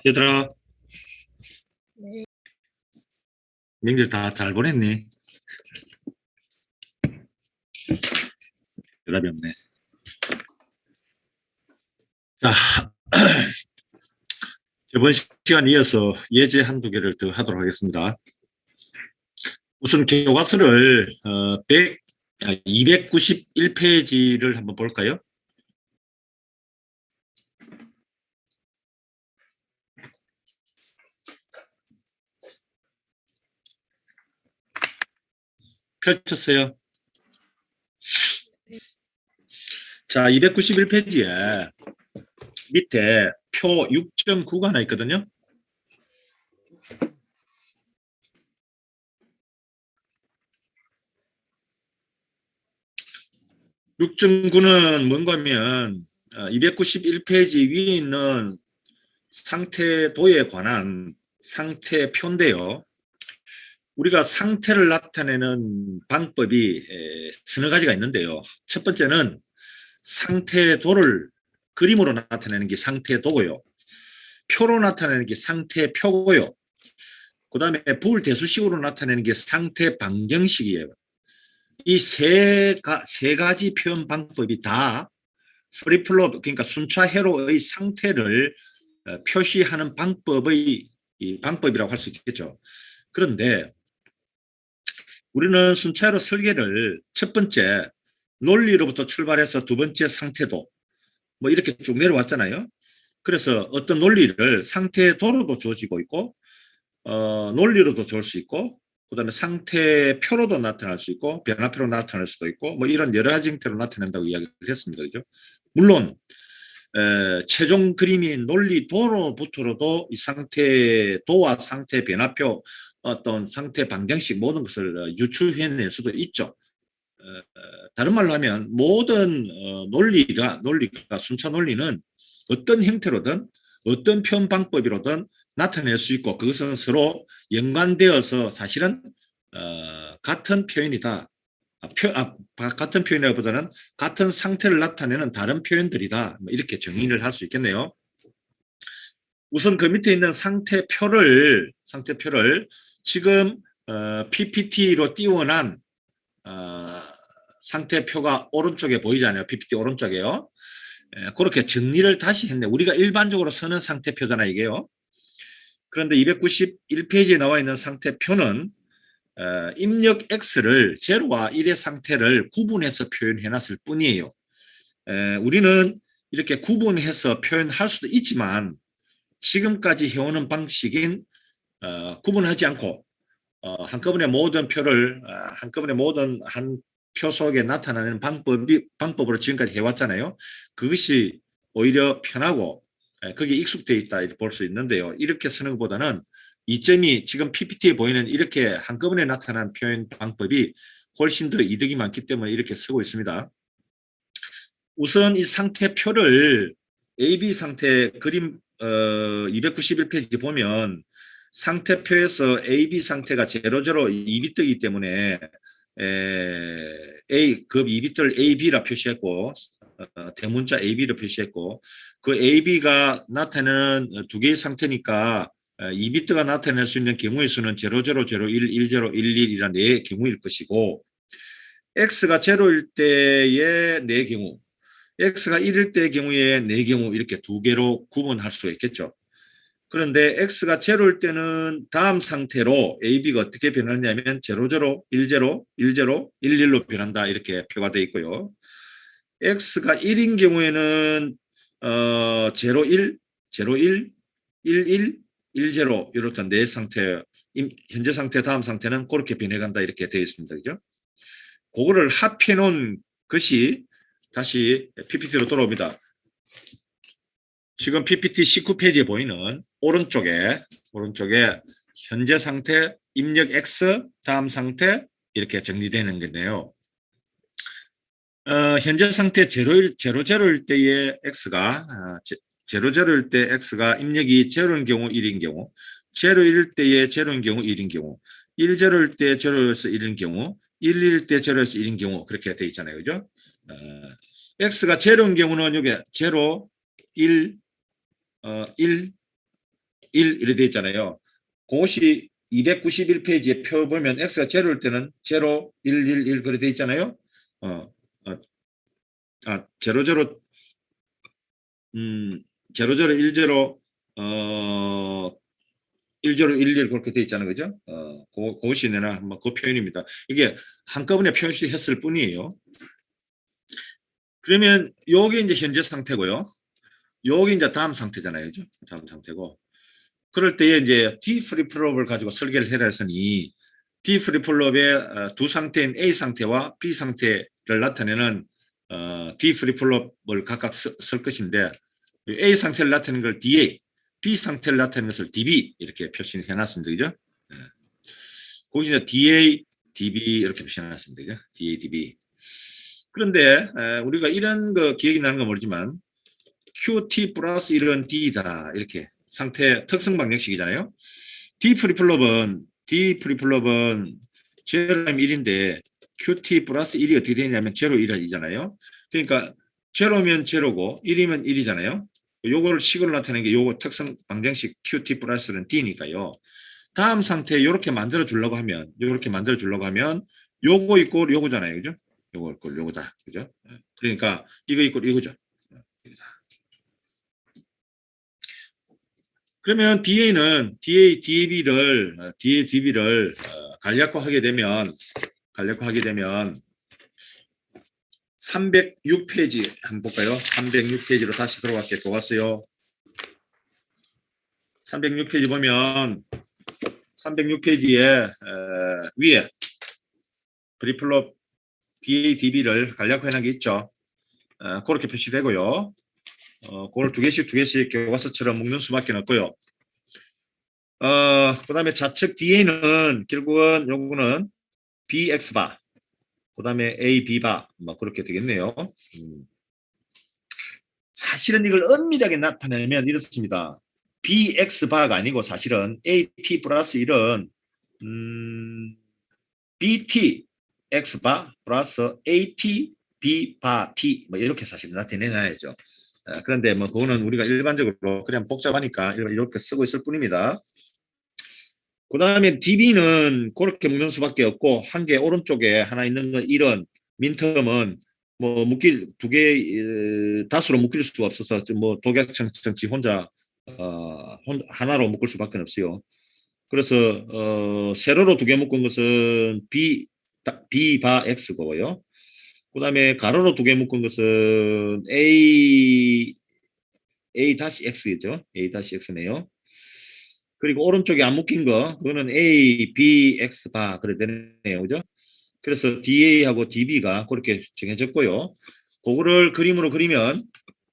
얘들아, 네. 명절 다 잘 보냈니? 대답이 없네. 자, 이번 시간 이어서 예제 한두 개를 더 하도록 하겠습니다. 우선 교과서를 291페이지를 한번 볼까요? 펼쳤어요. 자, 291페이지에 밑에 표 6.9가 하나 있거든요. (6.9는) 뭔가 하면 291페이지 위에 있는 상태도에 관한 상태표인데요. 우리가 상태를 나타내는 방법이 서너 가지가 있는데요. 첫 번째는 상태도를 그림으로 나타내는 게 상태도고요. 표로 나타내는 게 상태표고요. 그 다음에 부울대수식으로 나타내는 게 상태방정식이에요. 이 세 가지 표현 방법이 다 프리플로, 그러니까 순차회로의 상태를 표시하는 방법이라고 할 수 있겠죠. 그런데 우리는 순차로 설계를 첫 번째 논리로부터 출발해서 두 번째 상태도 뭐 이렇게 쭉 내려왔잖아요. 그래서 어떤 논리를 상태도로도 주어지고 있고 논리로도 줄 수 있고 그다음에 상태표로도 나타날 수 있고 변화표로 나타날 수도 있고 뭐 이런 여러 가지 형태로 나타낸다고 이야기를 했습니다. 그죠? 물론 최종 그림인 논리도로부터로도 이 상태도와 상태 변화표 어떤 상태 방정식 모든 것을 유추해낼 수도 있죠. 다른 말로 하면 모든 논리가 순차 논리는 어떤 형태로든 어떤 표현 방법이로든 나타낼 수 있고 그것은 서로 연관되어서 사실은 같은 표현이다. 같은 표현이라기보다는 같은 상태를 나타내는 다른 표현들이다. 이렇게 정의를 할 수 있겠네요. 우선 그 밑에 있는 상태표를 지금 PPT로 띄워난 상태표가 오른쪽에 보이잖아요. PPT 오른쪽에요. 그렇게 정리를 다시 했네. 우리가 일반적으로 쓰는 상태표잖아 이게요. 그런데 291페이지에 나와 있는 상태표는 입력 X를 제로와 1의 상태를 구분해서 표현해 놨을 뿐이에요. 우리는 이렇게 구분해서 표현할 수도 있지만 지금까지 해오는 방식인 구분하지 않고 한꺼번에 모든 표를 한꺼번에 모든 한 표 속에 나타나는 방법으로 지금까지 해왔잖아요. 그것이 오히려 편하고 거기에 익숙되어 있다 이렇게 볼 수 있는데요. 이렇게 쓰는 것보다는 이점이 지금 PPT에 보이는 이렇게 한꺼번에 나타난 표현 방법이 훨씬 더 이득이 많기 때문에 이렇게 쓰고 있습니다. 우선 이 상태표를 AB 상태 그림 291페이지 보면 상태표에서 AB 상태가 00, 2비트이기 때문에 급 2비트를 AB라 표시했고 대문자 AB로 표시했고 그 AB가 나타내는 두 개의 상태니까 2비트가 나타낼 수 있는 경우의 수는 00, 01, 10, 11이란 네 경우일 것이고 X가 0일 때의 네 경우 X가 1일 때의 경우에 네 경우 이렇게 두 개로 구분할 수 있겠죠. 그런데 X가 0일 때는 다음 상태로 AB가 어떻게 변하냐면 00, 10, 10, 11로 변한다 이렇게 표가 되어 있고요. X가 1인 경우에는 0, 1, 0, 1, 1, 1, 1, 0 이렇게 네 상태 현재 상태 다음 상태는 그렇게 변해간다 이렇게 되어 있습니다. 그죠? 그거를 합해 놓은 것이 다시 PPT로 돌아옵니다. 지금 PPT 19페이지에 보이는 오른쪽에 현재 상태, 입력 X, 다음 상태 이렇게 정리되는 건데요. 현재 상태 00일 때의 X가 00일 때 X가 입력이 0인 경우 1인 경우 01일 때의 0인 경우 1인 경우 10일 때 0에서 1인 경우 11일 때 0에서 1인 경우 그렇게 돼 있잖아요. 그죠? X가 0인 경우는 여기 0, 1, 1, 1 이렇게 돼 있잖아요. 그것이 291페이지에 표 보면 x가 0일 때는 0, 1, 1, 1 그래 돼 있잖아요. 0, 0, 0, 0, 1, 0, 1, 0, 1, 1 그렇게 돼 있잖아요. 그죠? 그것이 내나 그 표현입니다. 이게 한꺼번에 표시했을 뿐이에요. 그러면 요게 이제 현재 상태고요. 요게 이제 다음 상태잖아요. 그죠? 다음 상태고. 그럴 때에 이제 D 프리플롭을 가지고 설계를 해라 했으니 D 프리플롭의 두 상태인 A 상태와 B 상태를 나타내는 D 프리플롭을 각각 쓸 것인데 A 상태를 나타내는 걸 DA, B 상태를 나타내는 것을 DB 이렇게 표시해 놨습니다. 그죠? 거기서 DA, DB 이렇게 표시해 놨습니다. 그죠? DA, DB. 그런데 우리가 이런 거 기억이 나는 건 모르지만 QT 플러스 1은 D다 이렇게 상태 특성 방정식이잖아요. D 프리플롭은 제로라면 1인데 QT 플러스 1이 어떻게 되냐면 제로 1이잖아요. 그러니까 제로면 제로고 1이면 1이잖아요. 요거를 식으로 나타내는 게 요거 특성 방정식 QT 플러스는 D니까요. 다음 상태 이렇게 만들어 주려고 하면 요거 있고 요거잖아요. 그죠? 요거 있고 요거다. 그죠? 그러니까 이거 있고 이거죠. 그러면 DA는 DB를 간략화하게 되면 306페이지 한번 볼까요? 306페이지로 다시 들어갈게요. 좋았어요. 306페이지 보면 306페이지에 위에 프리플롭 DB를 간략화해 놓은 게 있죠. 그렇게 표시되고요. 그걸 두 개씩 교과서처럼 묶는 수밖에 없고요. 그 다음에 좌측 DA는 결국은 요거는 BX바, 그 다음에 AB바, 그렇게 되겠네요. 사실은 이걸 엄밀하게 나타내면 이렇습니다. BX바가 아니고 사실은 AT 플러스 1은 BT X바 플러스 AT B바 T 이렇게 사실 나타내놔야죠. 그런데 그거는 우리가 일반적으로 그냥 복잡하니까 이렇게 쓰고 있을 뿐입니다. 그 다음에 DB는 그렇게 묶는 수밖에 없고 한 개 오른쪽에 하나 있는 건 1은 민텀은 두 개 다수로 묶일 수가 없어서 독약정치 혼자 하나로 묶을 수밖에 없어요. 그래서 세로로 두 개 묶은 것은 B바 X고요. 그 다음에 가로로 두 개 묶은 것은 A-X겠죠. A-X네요. 그리고 오른쪽에 안 묶인 거, 그거는 A, B, X 바, 그래 되네요. 그죠? 그래서 DA하고 DB가 그렇게 정해졌고요. 그거를 그림으로 그리면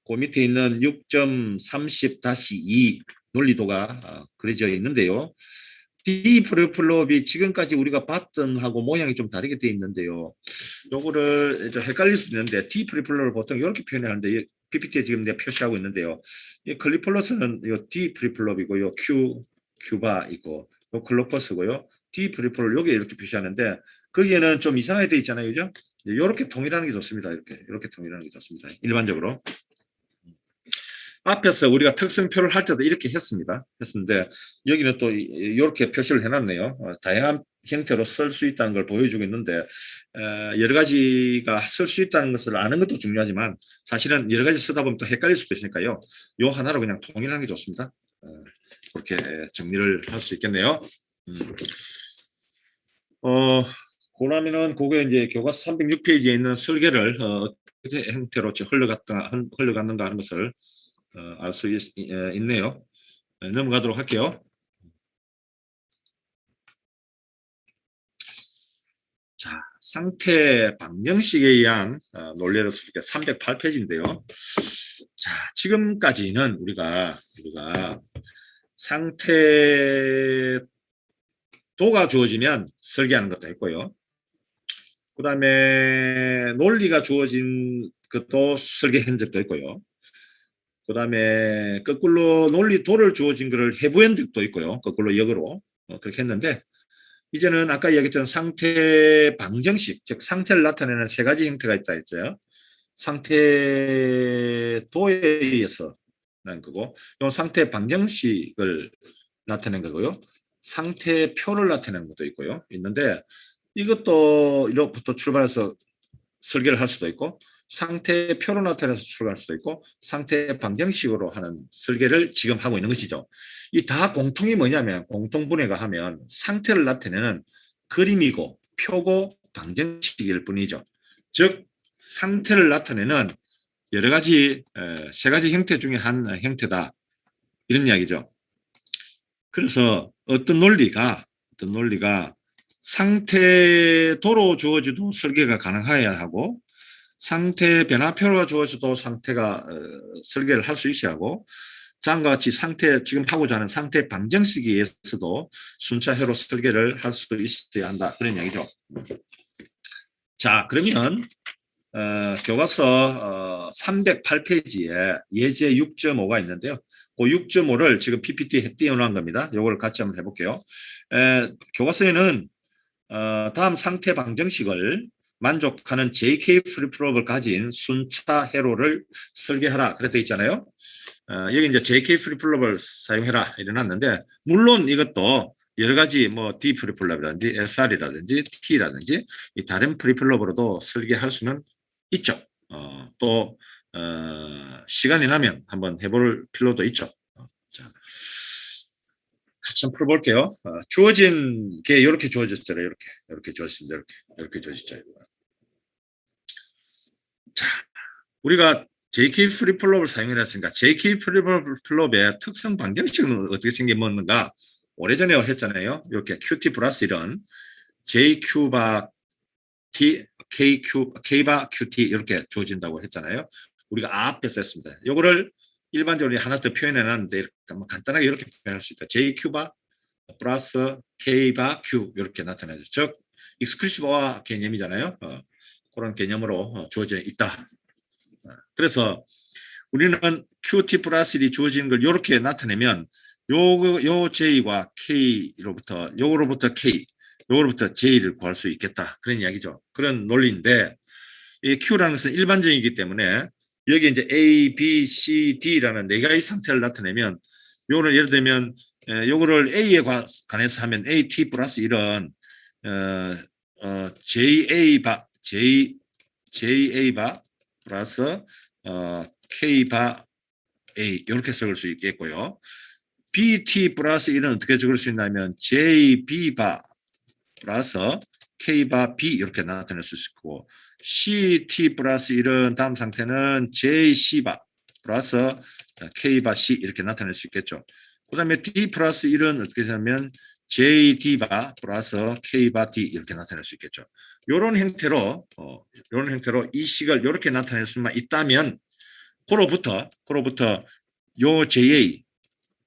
그 밑에 있는 6.30-2 논리도가 그려져 있는데요. D 프리플롭이 지금까지 우리가 봤던 하고 모양이 좀 다르게 되어 있는데요. 요거를 좀 헷갈릴 수도 있는데 D 프리플롭을 보통 이렇게 표현하는데 PPT에 지금 내가 표시하고 있는데요. 이 클리플러스는 요 D 프리플롭이고 요 큐바 있고 요 클로퍼스고요. D 프리플롭 여기 이렇게 표시하는데 거기에는 좀 이상하게 되어 있잖아요. 그죠? 이렇게 통일하는 게 좋습니다. 이렇게 통일하는 게 좋습니다. 일반적으로. 앞에서 우리가 특성표를 할 때도 이렇게 했는데 여기는 또 이렇게 표시를 해놨네요. 다양한 형태로 쓸 수 있다는 걸 보여주고 있는데 여러 가지가 쓸 수 있다는 것을 아는 것도 중요하지만 사실은 여러 가지 쓰다 보면 또 헷갈릴 수도 있으니까요. 요 하나로 그냥 통일하는 게 좋습니다. 그렇게 정리를 할 수 있겠네요. 그러면은 그게 이제 교과서 306페이지에 있는 설계를 어떻게 형태로 흘러갔는가 하는 것을 알 수 있네요. 넘어가도록 할게요. 자, 상태 방정식에 의한 논리를 쓸게 308페이지인데요. 자, 지금까지는 우리가 상태도가 주어지면 설계하는 것도 했고요. 그 다음에 논리가 주어진 것도 설계한 적도 있고요. 그 다음에 거꾸로 논리도를 주어진 것을 해부한 적도 있고요. 거꾸로 역으로 그렇게 했는데 이제는 아까 얘기했던 상태 방정식, 즉 상태를 나타내는 세 가지 형태가 있다 했죠. 상태도에 의해서 라는 거고, 요 상태 방정식을 나타낸 거고요. 상태표를 나타내는 것도 있고요. 있는데 이것도 이로부터 출발해서 설계를 할 수도 있고, 상태표로 나타내서 출발할 수도 있고, 상태 방정식으로 하는 설계를 지금 하고 있는 것이죠. 이 다 공통이 뭐냐면, 공통분해가 하면 상태를 나타내는 그림이고 표고 방정식일 뿐이죠. 즉 상태를 나타내는 여러 가지 세 가지 형태 중에 한 형태다, 이런 이야기죠. 그래서 어떤 논리가 상태도로 주어져도 설계가 가능해야 하고, 상태 변화표로 주어져도 상태가 설계를 할 수 있어야 하고, 다음과 같이 상태, 지금 하고자 하는 상태 방정식에 의해서도 순차회로 설계를 할 수 있어야 한다, 그런 이야기죠. 자, 그러면 교과서 308페이지에 예제 6.5가 있는데요. 그 6.5를 지금 PPT에 띄워놓은 겁니다. 이걸 같이 한번 해볼게요. 교과서에는 다음 상태 방정식을 만족하는 JK 프리프롭을 가진 순차 회로를 설계하라, 그랬 되어 있잖아요. 여기 이제 JK 프리플롭을 사용해라 이래놨는데, 물론 이것도 여러 가지 뭐 D 프리플롭이라든지 SR이라든지 T라든지 이 다른 프리플롭으로도 설계할 수는 있죠. 또 시간이 나면 한번 해볼 필요도 있죠. 자, 같이 한번 풀어볼게요. 주어진 게 이렇게 주어졌잖아요. 이렇게 주어졌습니다. 이렇게 주어졌죠. 자, 우리가 JK 프리플롭을 사용해놨으니까 JK 프리플롭의 특성 방정식은 어떻게 생겼는가 오래전에 했잖아요. 이렇게 QT 플러스 이런 JQ바 T, K바 QT 이렇게 주어진다고 했잖아요. 우리가 앞에서 했습니다. 이거를 일반적으로 하나 더 표현해놨는데 간단하게 이렇게 표현할 수 있다. JQ바 플러스 K바 Q 이렇게 나타나죠. 즉 익스클루시브와 개념이잖아요. 그런 개념으로 주어져 있다. 그래서 우리는 QT 플러스 1이 주어진 걸 이렇게 나타내면 요 J와 K로부터 요거로부터 K, 요거로부터 J를 구할 수 있겠다, 그런 이야기죠. 그런 논리인데, 이 Q라는 것은 일반적이기 때문에 여기 이제 A, B, C, D라는 네 가지 상태를 나타내면, 요거를 예를 들면 요거를 A에 관해서 하면 AT 플러스 1은 JA 바 플러스 K 바 A 이렇게 적을 수 있겠고요. BT 플러스 1은 어떻게 적을 수 있냐면 JB 바 플러스 K 바 B 이렇게 나타낼 수 있고, CT 플러스 1은 다음 상태는 JC 바 플러스 K 바 C 이렇게 나타낼 수 있겠죠. 그 다음에 D 플러스 1은 어떻게 되냐면 JD 바 플러스 K 바 D 이렇게 나타낼 수 있겠죠. 이런 형태로 이 식을 이렇게 나타낼 수만 있다면, 그로부터 요 JA,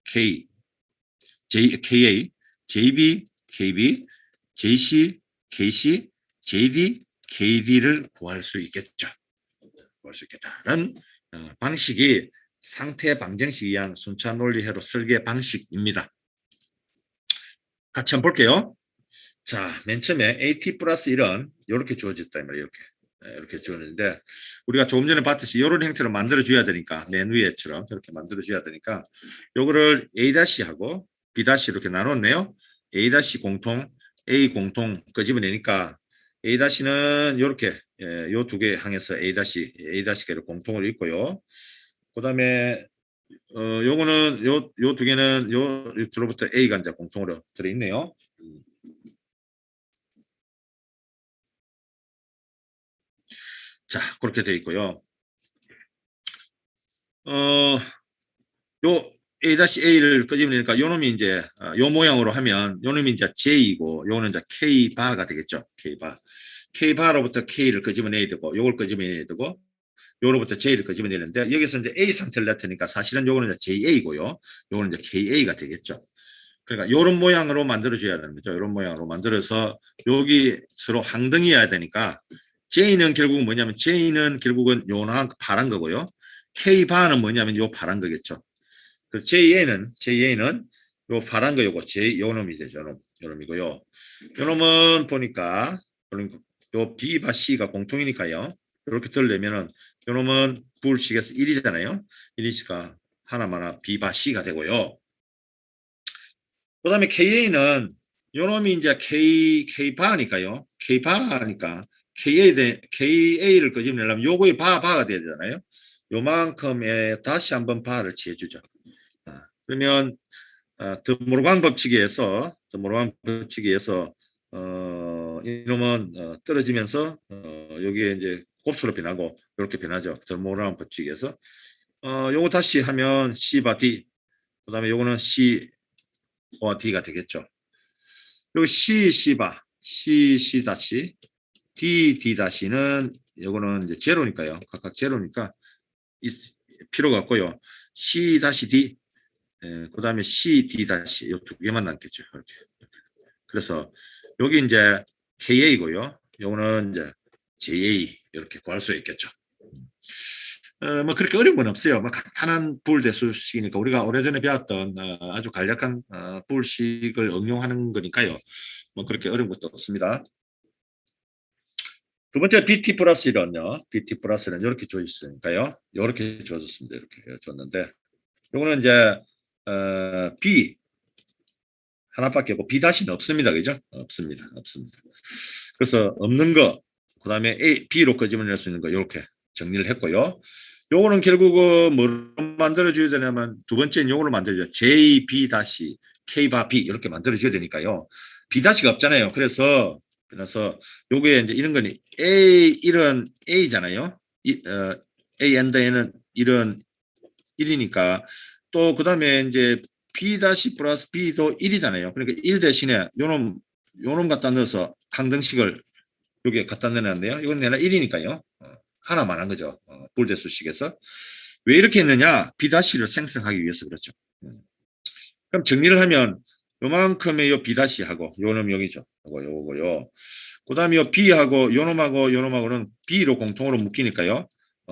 KA, JB, KB, JC, KC, JD, KD를 구할 수 있겠죠. 구할 수 있겠다는 방식이 상태 방정식에 의한 순차 논리회로 설계 방식입니다. 같이 한번 볼게요. 자, 맨 처음에 AT 플러스 1은 이렇게 주어졌다, 말이에요. 이렇게 주어졌는데, 우리가 조금 전에 봤듯이 이런 형태로 만들어줘야 되니까, 맨 위에처럼 이렇게 만들어줘야 되니까, 요거를 A-하고 B- 이렇게 나눴네요. A- 공통, A 공통 끄집어내니까, A-는 이렇게, 요 두 개 항에서 A-를 공통으로 있고요. 그 다음에, 요거는, 요 두 개는, 요 둘로부터 A가 이제 공통으로 들어있네요. 자, 그렇게 되어 있고요. 요 A-A를 끄집어내니까 요 놈이 이제 요 모양으로 하면 요 놈이 이제 J이고 요거는 이제 K바가 되겠죠. K바. K바로부터 K를 끄집어내야 되고 요걸 끄집어내야 되고 요로부터 J를 끄집어내는데, 여기서 이제 A 상태를 나타내니까 사실은 요거는 이제 JA고요. 요거는 이제 KA가 되겠죠. 그러니까 요런 모양으로 만들어줘야 되는 거죠. 요런 모양으로 만들어서 여기 서로 항등이어야 되니까, J는 결국은 뭐냐면 J는 결국은 요나 파란 거고요. K바는 뭐냐면 요 파란 거겠죠. 그 JA는 요 파란 거 요거 요 놈이 되죠. 요 놈이고요. 요 놈은 보니까 요 B와 C가 공통이니까요. 이렇게 들려면은 요 놈은 부울식에서 1이잖아요. 1이니까 하나마나 B바 C가 되고요. 그 다음에 KA는 요놈이 이제 K바니까요. K바니까 KA를 끄집내려면 요거의 바가 돼야 되잖아요. 요만큼의 다시 한번 바를 취해주죠. 그러면 드모르간 법칙에 의해서 이놈은 떨어지면서 여기에 이제 곱수로 변하고 이렇게 변하죠. 드모르간 법칙에서 요거 다시 하면 C바 D, 그다음에 요거는 C와 D가 되겠죠. 여기 C바 C 다시 D 다시는 요거는 이제 제로니까요. 각각 제로니까 필요가 없고요. C 다시 D, 그 다음에 CD 다시 이 두 개만 남겠죠. 이렇게. 그래서 여기 이제 KA고요. 요거는 이제 JA 이렇게 구할 수 있겠죠. 뭐 그렇게 어려운 건 없어요. 뭐 간단한 부울대수식이니까 우리가 오래전에 배웠던 아주 간략한 부울식을 응용하는 거니까요. 뭐 그렇게 어려운 것도 없습니다. 두 번째 BT 플러스 1은요. BT 플러스는 이렇게 줘 있으니까요. 이렇게 줘줬습니다. 이렇게 줬는데 요거는 이제 B 하나밖에 없고 B 다시는 없습니다. 그죠? 없습니다. 그래서 없는 거, 그 다음에 B로 끄집어낼 수 있는 거 이렇게 정리를 했고요. 요거는 결국은 뭐로 만들어줘야 되냐면 두 번째는 요거로 만들어줘야 JB 다시 K바 B 이렇게 만들어줘야 되니까요. B 다시가 없잖아요. 그래서 요게 이제 이런 거는 A1은 A잖아요. A and N은 1은 1이니까 또 그 다음에 이제 B 다시 플러스 B도 1이잖아요. 그러니까 1 대신에 요놈 갖다 넣어서 항등식을 여기에 갖다 내놨네요. 이건 내가 1이니까요. 하나만 한 거죠. 불대수식에서. 왜 이렇게 했느냐? B 다시를 생성하기 위해서 그렇죠. 그럼 정리를 하면 요만큼의 요 B 다시 하고 요놈 여기죠. 요거고요. 그 다음에 요 B하고 요놈하고는 B로 공통으로 묶이니까요.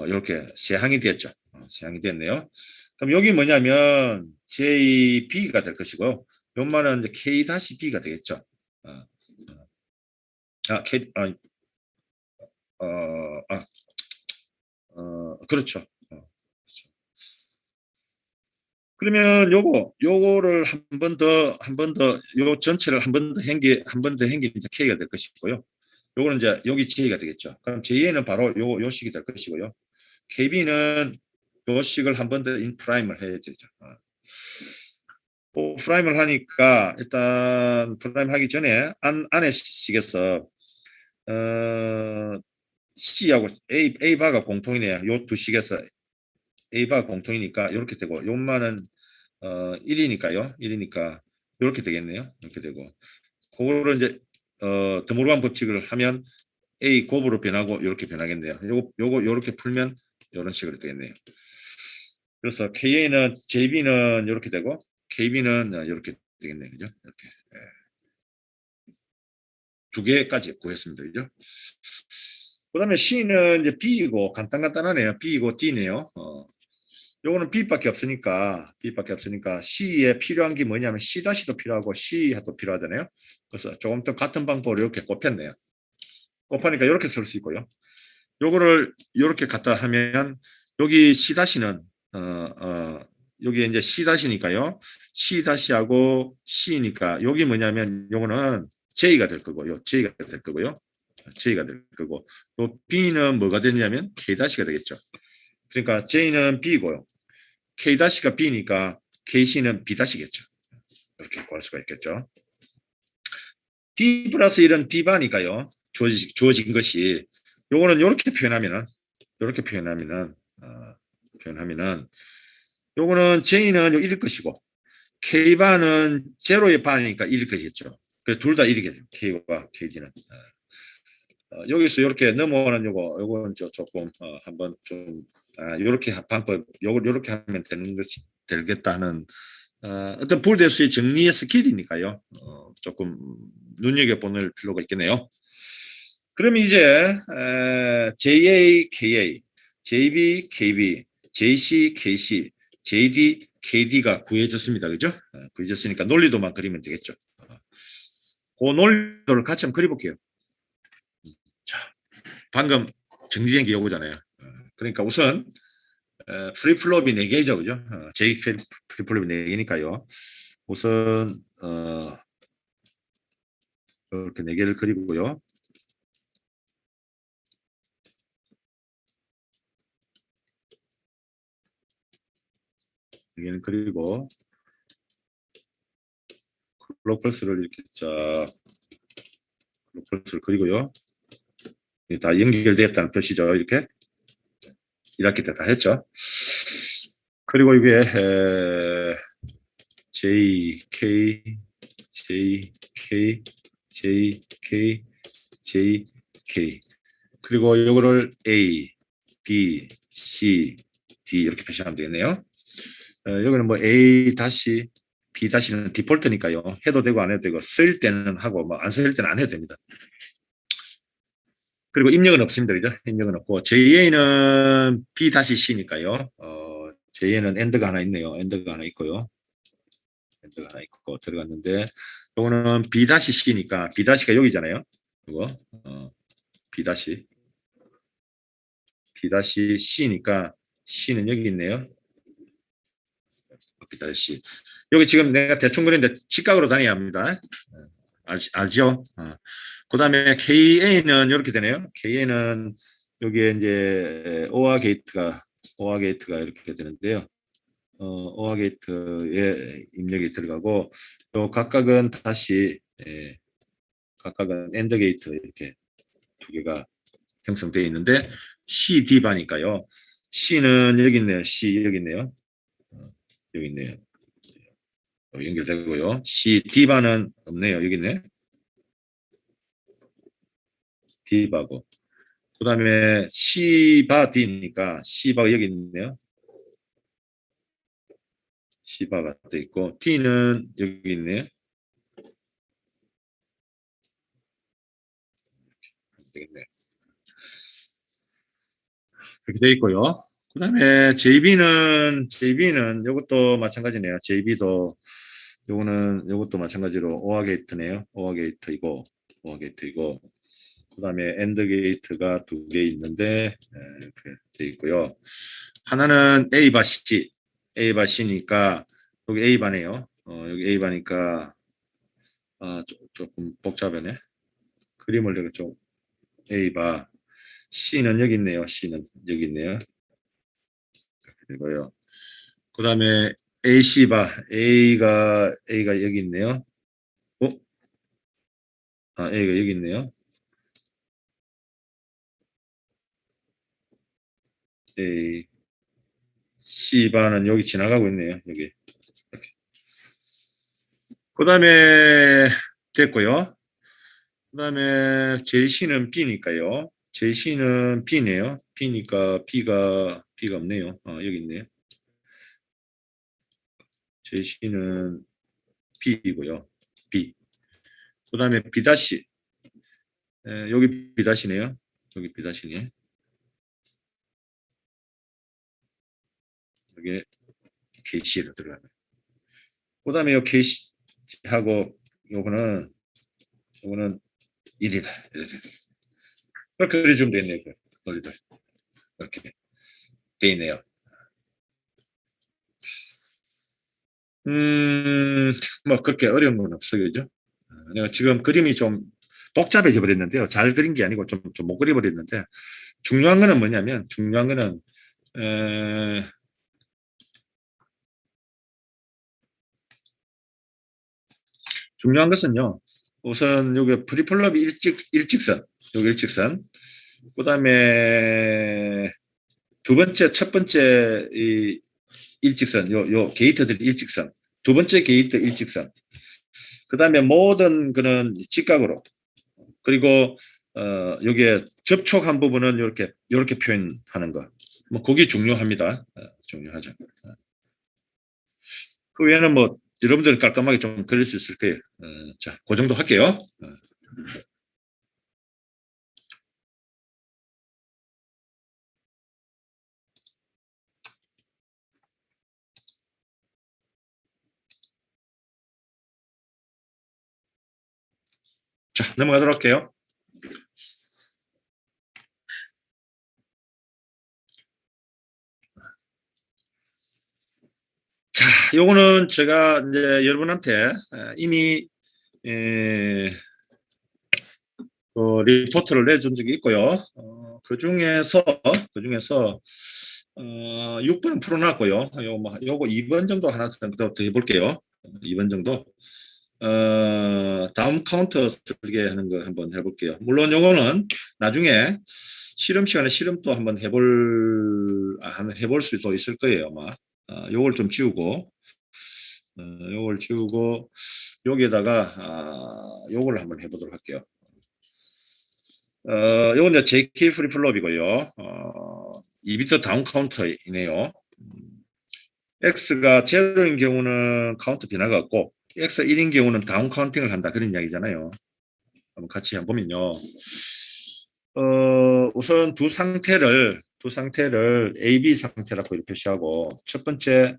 이렇게 세 항이 됐죠. 세 항이 됐네요. 그럼 여기 뭐냐면 JB가 될 것이고요. 요만은 이제 K-B가 되겠죠. 그렇죠. 그러면 요거를 한 번 더 요 전체를 한 번 더 행기 이제 K가 될 것이고요. 요거는 이제 여기 J가 되겠죠. 그럼 JA는 바로 요 식이 될 것이고요. KB는 요 식을 한 번 더 인프라임을 해야 되죠. 프라임을 하니까 일단 프라임 하기 전에 안에 식에서 C하고 A바가 공통이네요. 요 두 식에서 A바가 공통이니까 이렇게 되고 요만은 1이니까요. 1이니까 이렇게 되겠네요. 이렇게 되고 그거를 이제 드모르간 법칙을 하면 A 곱으로 변하고 이렇게 변하겠네요. 요거 이렇게 풀면 이런 식으로 되겠네요. 그래서 KA는 JB는 이렇게 되고 KB는 이렇게 되겠네요. 그죠? 이렇게 두 개까지 구했습니다. 그죠? 그다음에 C는 이제 B이고 간단하네요. B이고 D네요. 요거는 B밖에 없으니까 C에 필요한 게 뭐냐면 C-도 필요하고 C도 필요하잖아요. 그래서 조금 더 같은 방법으로 이렇게 곱했네요. 곱하니까 이렇게 쓸 수 있고요. 요거를 이렇게 갖다 하면 여기 C-는 여기 이제 C-니까요. C-하고 C니까 여기 뭐냐면 요거는 J가 될 거고요. J가 될 거고 요 B는 뭐가 되냐면 K-가 되겠죠. 그러니까 J는 B고요. K-가 B니까 KC는 B-겠죠. 이렇게 구할 수가 있겠죠. D 플러스 1은 D바니까요. 주어진 것이 요거는 이렇게 표현하면은 요거는 J는 1일 것이고 K바는 제로의 바니까 1일 것이겠죠. 그래서 둘 다 1이겠죠. K와 KD는. 여기서 이렇게 넘어오는 요거는 조금 한번 좀 이렇게 방법 요렇게 하면 되겠다 하는 어떤 불대수의 정리의 스킬이니까요. 조금 눈여겨보는 필요가 있겠네요. 그러면 이제 JA, KA, JB, KB, JC, KC, JD, KD가 구해졌습니다. 그죠? 구해졌으니까 논리도만 그리면 되겠죠. 그 논리도를 같이 한번 그려볼게요. 자, 방금 정리된 게 요거잖아요. 그러니까 우선 프리플롭이 4개죠, 그죠? 제 프리플롭이 4개니까요. 우선 이렇게 4개를 그리고요. 여기는 그리고 클록 펄스를 이렇게 쫙 클록 펄스를 그리고요. 다 연결되었다는 표시죠. 이렇게 다 했죠. 그리고 이게 JK, JK, JK, JK. 그리고 이거를 A, B, C, D 이렇게 표시하면 되겠네요. 여기는 뭐 A 다시 B 다시는 디폴트니까요. 해도 되고 안 해도 되고 쓸 때는 하고 뭐 안 쓸 때는 안 해도 됩니다. 그리고 입력은 없습니다. 그죠? 입력은 없고 JA는 B 다시 C니까요. JA는 엔드가 하나 있네요. 엔드가 하나 있고요. 엔드가 하나 있고 들어갔는데 요거는 B 다시 C니까 B 다시가 여기잖아요. 이거 B 다시 B 다시 C니까 C는 여기 있네요. B 다시 C. 여기 지금 내가 대충 그리는데 직각으로 다녀야 합니다. 알죠? 그 다음에 KA는 이렇게 되네요. KA는 여기에 이제 OR 게이트가 이렇게 되는데요. OR 게이트에 입력이 들어가고 또 각각은 다시 각각은 AND 게이트 이렇게 2개가 형성되어 있는데 CD바니까요. C는 여기 있네요. C 여기 있네요. 여기 있네요. 연결되고요. CD바는 없네요. 여기 있네. D바고 그 다음에 C바 D니까 C바가 여기 있네요. C바가 또 있고 D는 여기 있네요. 되겠네. 이렇게 되어 있고요. 그 다음에 JB는 이것도 마찬가지네요. JB도 요것도 마찬가지로 오아 게이트네요. 오아 게이트이고 그 다음에 엔드 게이트가 2개 있는데 이렇게 되어 있고요. 하나는 A바 C, A바 C니까 여기 A바네요. 여기 A바니까 조금 복잡하네. 그림을 내가 좀 A바 C는 여기 있네요. C는 여기 있네요. 그리고요. 그 다음에 AC바 A가 여기 있네요. A가 여기 있네요. A C바는 여기 지나가고 있네요. 여기. 그 다음에 됐고요. 그 다음에 JC는 B니까요. JC는 B네요. B니까 B가 없네요. 여기 있네요. JC는 B이고요. B. 그 다음에 B 다시. 여기 B 다시네요. 여기 B 다시네. 여기 KC로 들어가네. 그 다음에 요 KC하고 요거는 1이다. 이래서 그렇게 그려주면 되겠네요. 논리들. 이렇게 돼 있네요. 뭐 그렇게 어려운 건 없어요. 그죠? 내가 지금 그림이 좀 복잡해져 버렸는데요. 잘 그린 게 아니고 좀 못 그려 버렸는데 중요한 거는 뭐냐면 중요한 것은요. 우선 여기 프리플럽이 일직선, 여기 일직선. 그다음에 첫 번째 이 일직선, 요 게이트들이 일직선. 두 번째 게이트 일직선. 그다음에 모든 그는 직각으로. 그리고 여기에 접촉한 부분은 이렇게 표현하는 거. 뭐 그게 중요합니다. 중요하죠. 그 외에는 뭐 여러분들 깔끔하게 좀 그릴 수 있을 거예요. 자, 그 정도 할게요. 자, 넘어가도록 할게요. 요거는 제가 이제 여러분한테 이미 리포트를 내준 적이 있고요. 그 중에서 6번은 풀어놨고요. 요거 2번 정도 하나 더 해볼게요. 2번 정도. 다음 카운터 설계하는 거 한번 해볼게요. 물론 요거는 나중에 실험 시간에 실험도 한번 해볼 수도 있을 거예요, 아마. 요걸 좀 지우고, 요걸 지우고, 여기에다가, 요걸 한번 해보도록 할게요. 요건 이제 JK 프리플롭이고요. 2비트 다운 카운터이네요. X가 제로인 경우는 카운트 변화가 없고, X가 1인 경우는 다운 카운팅을 한다. 그런 이야기잖아요. 한번 같이 한번 보면요. 우선 두 상태를 A, B 상태라고 이렇게 표시하고, 첫 번째,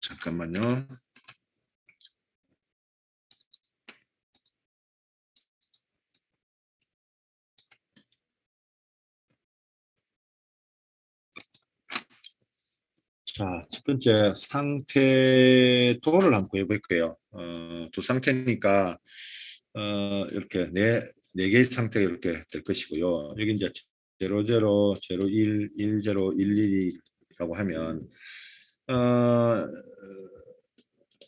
잠깐만요. 자, 첫 번째 상태 도를 한번 구해볼게요. 두 상태니까 이렇게 네 개의 상태가 이렇게 될 것이고요. 여기 이제 0, 0, 0, 1, 1, 0, 1, 1이라고 하면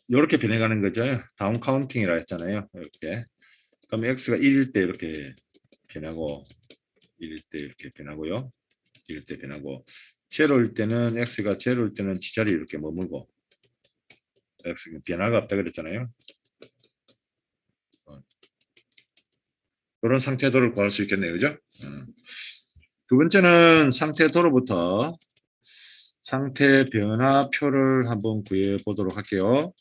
이렇게 변해가는 거죠. 다운 카운팅이라 했잖아요. 이렇게. 그럼 x가 1일 때 이렇게 변하고 1일 때 이렇게 변하고요. 1일 때 변하고 제로일 때는 x가 제로일 때는 지자리 이렇게 머물고 x가 변화가 없다 그랬잖아요. 그런 상태도를 구할 수 있겠네요. 그죠? 두 번째는 상태도로부터 상태 변화표를 한번 구해 보도록 할게요.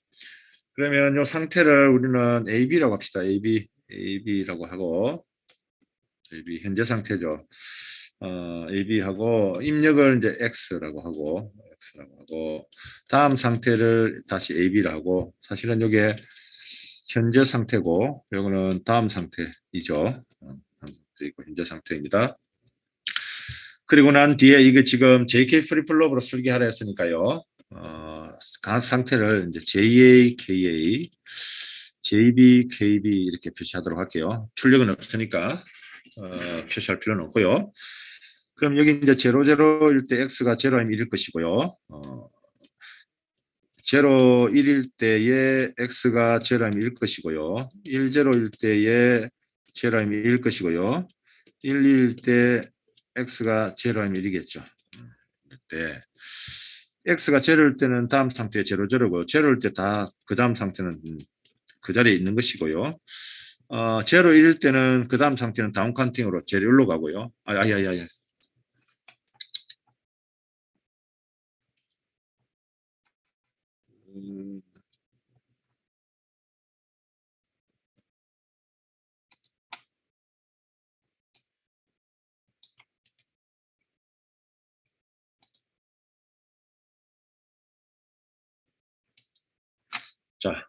그러면 이 상태를 우리는 AB라고 합시다. AB라고 하고 AB 현재 상태죠. AB하고 입력을 이제 X라고 하고 다음 상태를 다시 AB라고 하고 사실은 이게 현재 상태고 이거는 다음 상태이죠. 현재 상태입니다. 그리고 난 뒤에 이게 지금 JK 프리플롭으로 설계하라 했으니까요. 각 상태를 이제 JA, KA, JB, KB 이렇게 표시하도록 할게요. 출력은 없으니까 표시할 필요는 없고요. 그럼 여기 이제 0, 0일 때 X가 0이면 1일 것이고요. 0, 1일 때에 X가 0이면 1일 것이고요. 1, 0일 때에 0이면 1일 것이고요. 1, 2일 때 X가 0이면 1이겠죠. 때 X가 0일 때는 다음 상태에 0, 0고 0일 때 다 그 다음 상태는 그 자리에 있는 것이고요. 0, 1일 때는 그 다음 상태는 다운 카운팅으로 0, 1로 가고요. 자,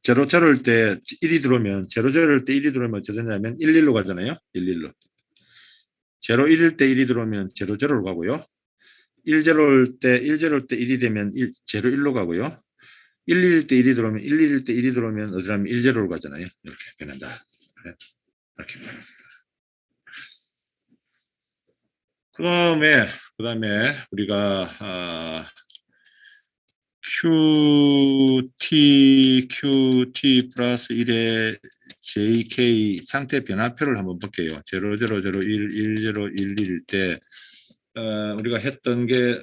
0, 0일 때 1이 들어오면 0, 0일 때 1이 들어오면 어떻게 되냐면 1, 1로 가잖아요. 1, 1로. 0, 1일 때 1이 들어오면 0, 0로 가고요. 1, 0일 때 1이 되면 0, 1로 가고요. 1, 1일 때 1이 들어오면 1, 1일 때 1이 들어오면 어디라면 1, 0로 가잖아요. 이렇게 변한다. 이렇게 변한다. 그다음에 우리가 QT 플러스 1의 JK 상태 변화표를 한번 볼게요. 0, 0, 0, 1, 1, 0, 1, 1일 때 우리가 했던 게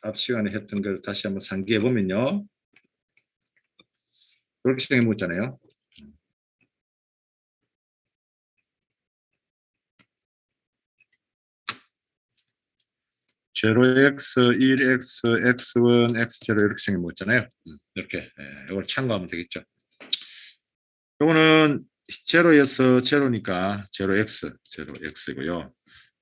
앞 시간에 했던 걸 다시 한번 상기해 보면요. 그렇게 생각해 묻잖아요. 0x, 1x, x1, x0 이렇게 생겨 먹었잖아요. 이렇게 이걸 참고하면 되겠죠. 이거는 0에서 0니까 0x, 0x이고요.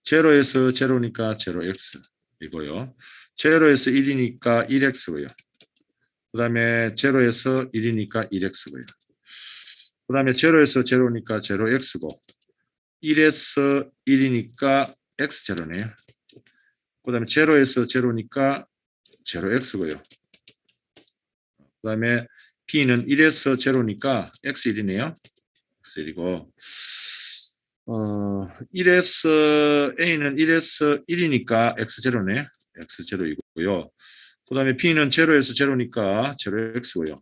0에서 0니까 0x이고요. 0에서 1이니까 1x고요. 그 다음에 0에서 1이니까 1x고요. 그 다음에 0에서 0니까 0x고 1에서 1이니까 x0네요. 그 다음에 0에서 0니까 0x고요. 그 다음에 b는 1에서 0니까 x1이네요. x1이고 1에서 1이니까 x0네. x0이고요. 그 다음에 b는 0에서 0니까 0x고요.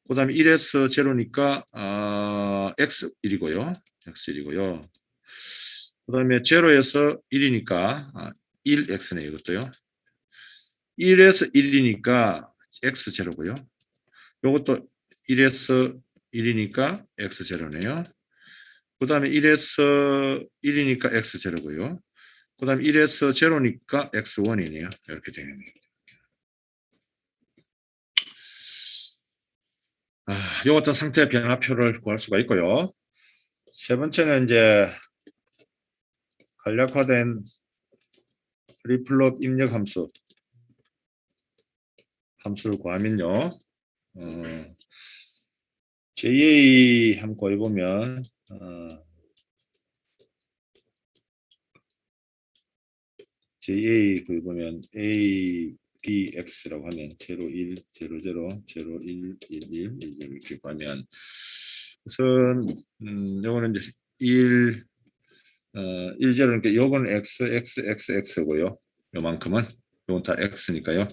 그 다음에 1에서 0니까 x1이고요. x1이고요. 그 다음에 0에서 1이니까 1x네 이것도요. 1에서 1이니까 x0고요. 이것도 1에서 1이니까 x0네요. 그 다음에 1에서 1이니까 x0고요. 그 다음에 1에서 0니까 x1이네요. 이렇게 되는 거예요. 이 같은 상태 변화표를 구할 수가 있고요. 세 번째는 이제 간략화된 프리플롭 입력 함수를 구하면요. JA 한번 구해보면 JA 구해보면 A, B, X라고 하면 0, 1, 0, 0, 0, 1, 1, 1, 1, 이렇게 구하면 우선 요거는 이제 1, 1, 0, 그러니까 요거는 X, X, X, X고요. 요만큼은 요건 다 X니까요.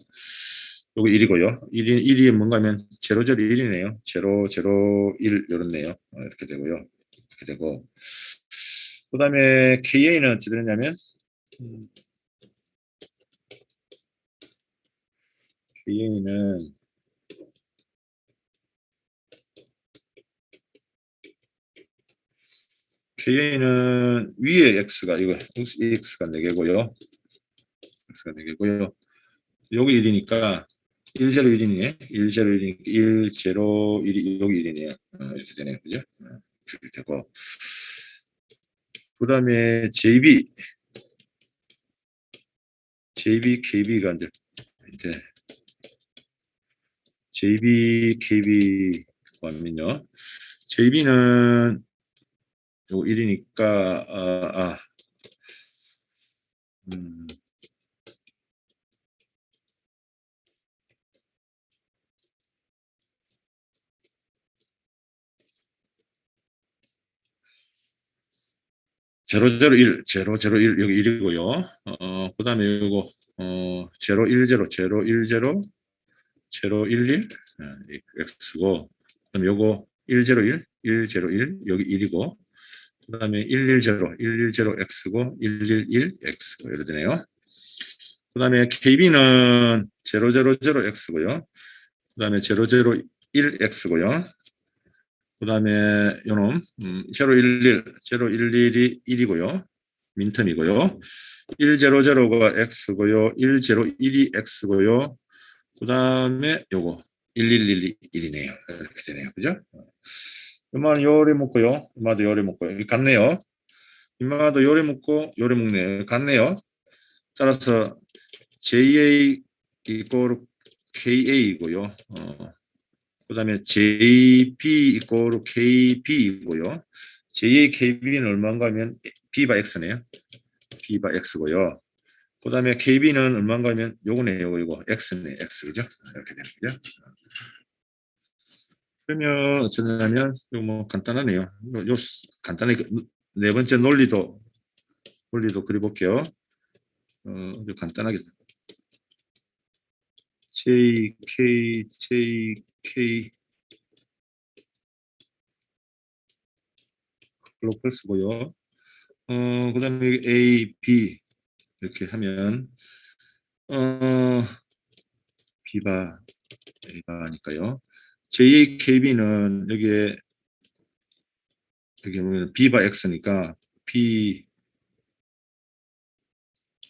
요거 1이고요. 1이 뭔가 하면 0, 0, 1이네요. 0, 0, 1 요렇네요. 이렇게 되고요. 이렇게 되고 그 다음에 KA는 어찌 되느냐면 KA는 KA는 위에 X가 이거 X가 4개고요. X가 4개고요. 여기 1이니까 1, 0, 1이네. 1, 0, 1이니까 1, 0, 1이 여기 1이네요. 이렇게 되네요. 그죠? 이렇게 되고 그 다음에 KB가 이제 KB 하면요. JB는 요 1이니까 제로 제로 1, 제로 제로 1 여기 1이고요. 그다음에 요거 제로 1 제로 제로 1 제로 제로 1 1 x고 그다음에 요거 1 제로 1 1 제로 1 여기 1이고 그다음에 1 1 제로 1 1 제로 x고 1 1 1 x고 이렇게 되네요. 그다음에 KB는 제로 제로 제로 x고요. 그다음에 제로 제로 1 x고요. 그 다음에 요놈 011, 011이 1이고요. 민텀이고요. 100가 x고요. 101이 x고요. 그 다음에 요거 1111이 1이네요. 이렇게 되네요. 그죠? 이마는 요래 묶고요. 이마도 요래 묶고요. 같네요. 이마도 요래 묶고 요래 묶네요. 같네요. 따라서 JA 이꼴 KA이고요. 그 다음에 JP 이꼴 KB이고요. JA, KB는 얼마인가 하면 B바 X네요. B바 X고요. 그 다음에 KB는 얼마인가 하면 요거네요. 요거 X네. X. 그죠? 이렇게 되는 거죠. 그러면 어쩌냐면 이거 뭐 간단하네요. 요 간단하게 네 번째 논리도 그려볼게요. 간단하게 JK 글로벌 쓰고요. 그 다음에 A, B 이렇게 하면 B바 A바니까요. JAKB는 여기에 보면 B바 X니까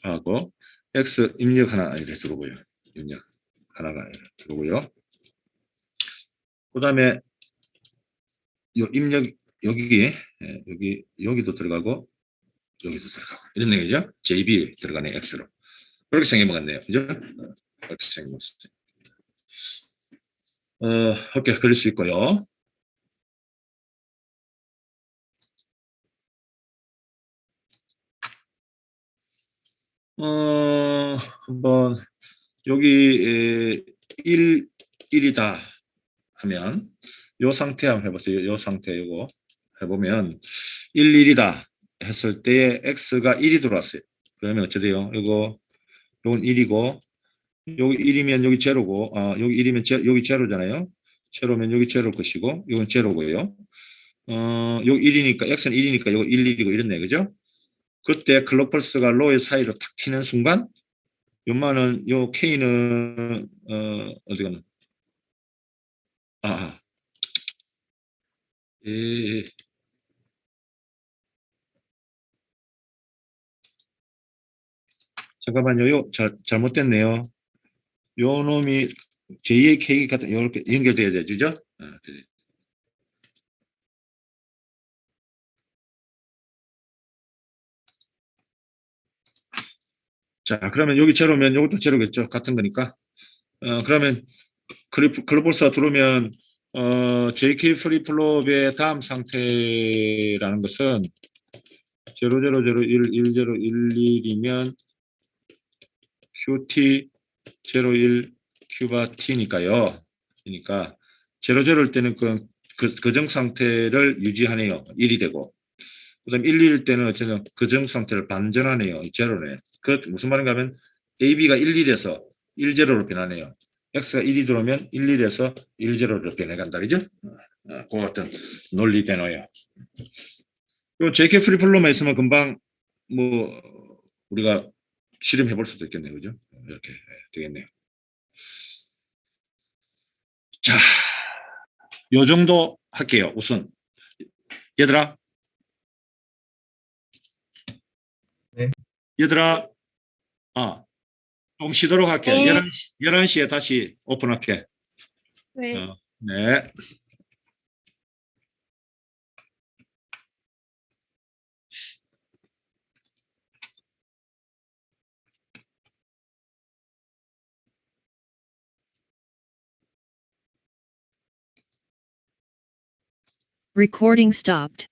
B하고 X 입력 하나 이렇게 들어오고요. 입력 하나가 이렇게 들어오고요. 그 다음에 요 입력 여기도 들어가고 여기도 들어가고 이런 얘기죠. JB 들어가네 X로 그렇게 생각해보겠네요. 그죠? 그렇게 생각해봤어요. 이렇게 그릴 수 있고요. 한번 여기 1이다 하면 요 상태 한번 해보세요. 요 상태 요거 해보면 1이다 했을 때에 x가 1이 들어왔어요. 그러면 어찌 돼요? 요건 1이고 여기 1이면 여기 제로고 여기 1이면 여기 제로잖아요. 제로면 여기 제로 것이고 이건 제로고요. 여기 1이니까 x는 1이니까 이거 1, 1이고 이렇네. 그죠? 그때 클로펄스가 로의 사이로 탁 튀는 순간 요만은 요 k는 어디 갔나? 아, 예, 예. 잠깐만요. 잘못됐네요. 요 놈이 j 의 k 같은 이렇게 연결돼야 되죠, 그죠? 그래. 자, 그러면 여기 제로면 이것도 제로겠죠? 같은 거니까. 그러면 클로버스가 들어오면 JK 프리플롭의 다음 상태라는 것은 0001, 1011이면 QT 01 큐바 T니까요. 그러니까 00일 때는 그정 상태를 유지하네요. 1이 되고. 그다음 1일 때는 어쨌든 그정 상태를 반전하네요. 제로네. 그 무슨 말인가 하면 AB가 11에서 10로 변하네요. X가 1이 들어오면 11에서 10로 변해간다. 그죠? 그 같은 논리 되노요. 요 JK 프리플로만 있으면 금방 뭐 우리가 실험해 볼 수도 있겠네요. 그죠? 이렇게 되겠네요. 자, 요 정도 할게요. 우선 얘들아, 네. 얘들아, 좀 쉬도록 할게. 네. 11시에 다시 오픈할게. 네. 네. Recording stopped.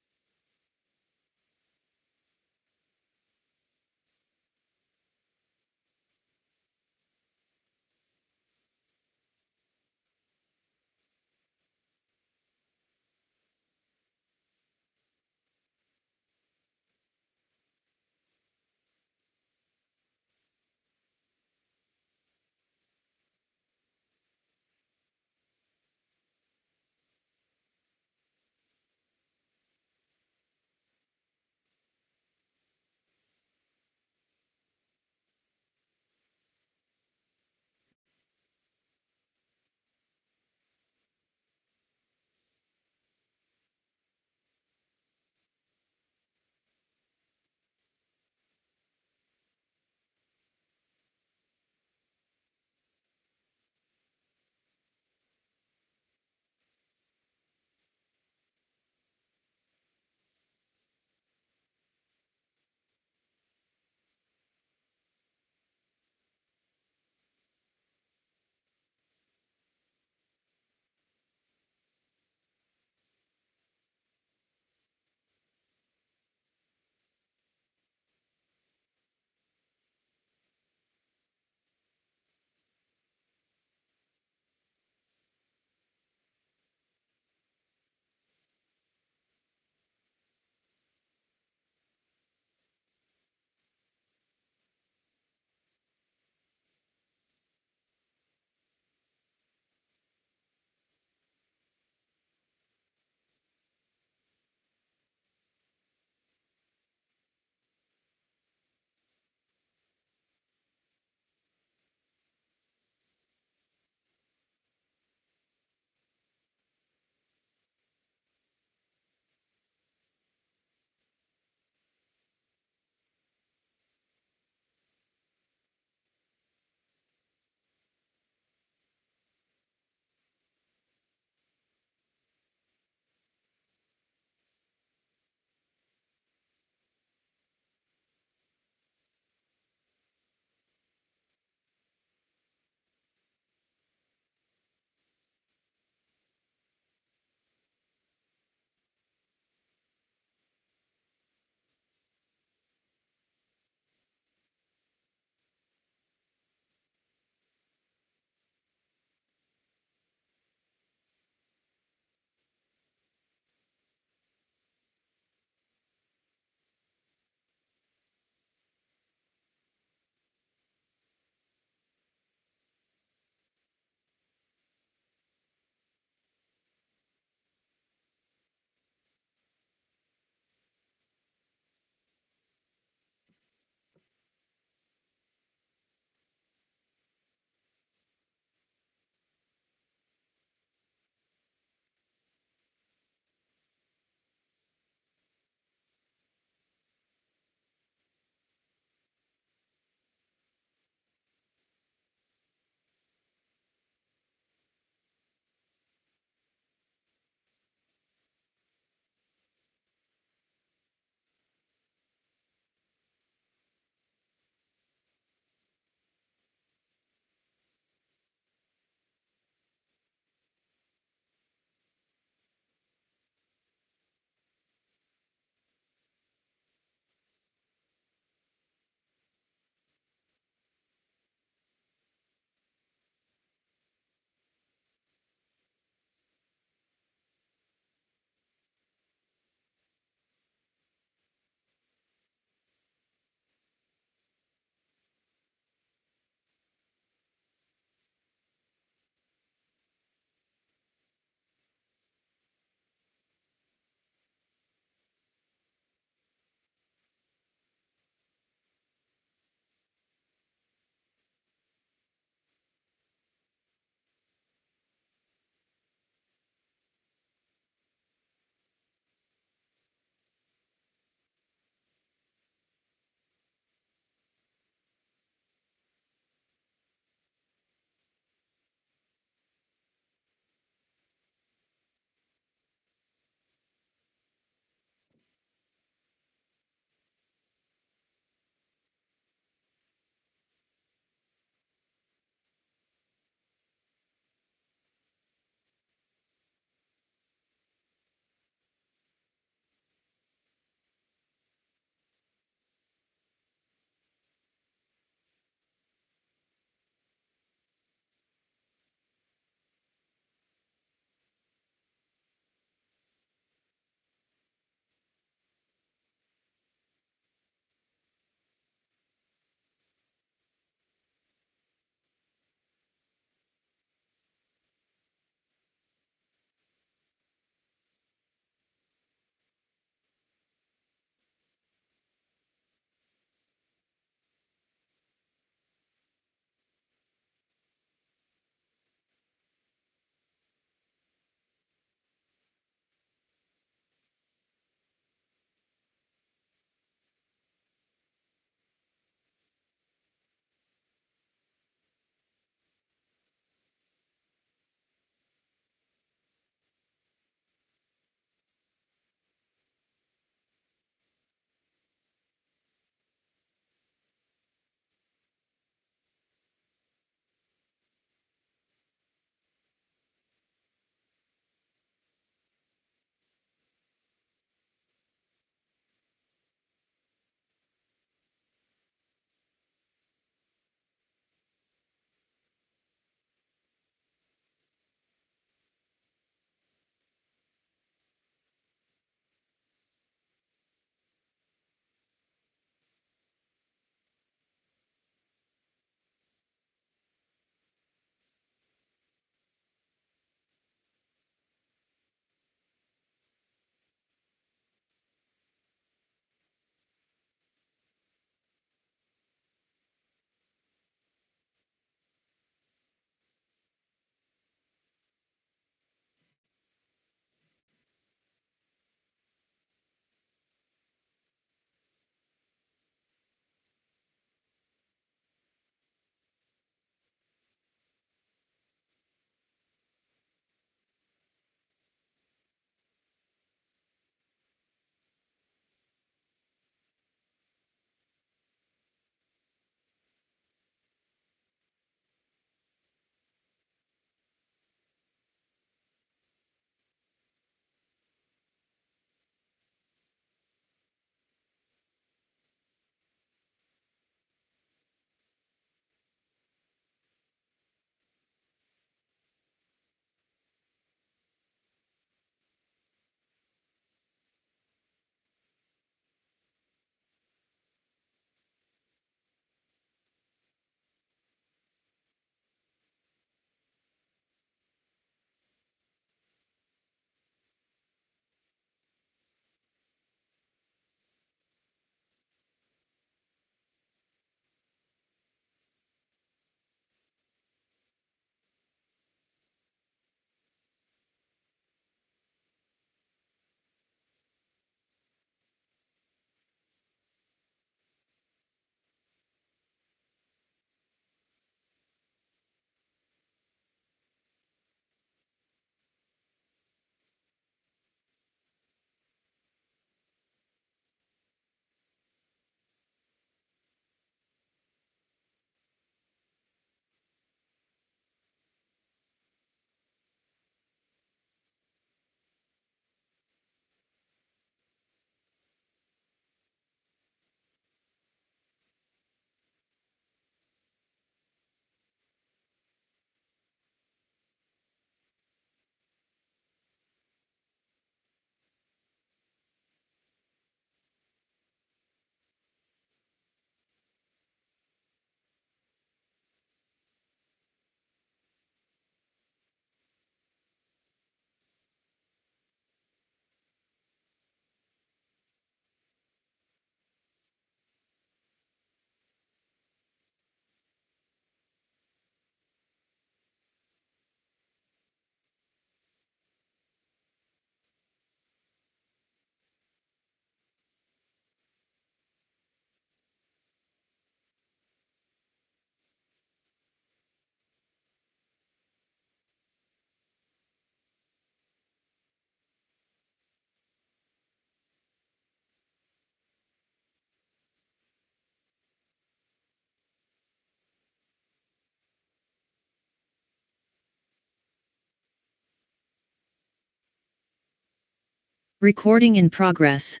Recording in progress.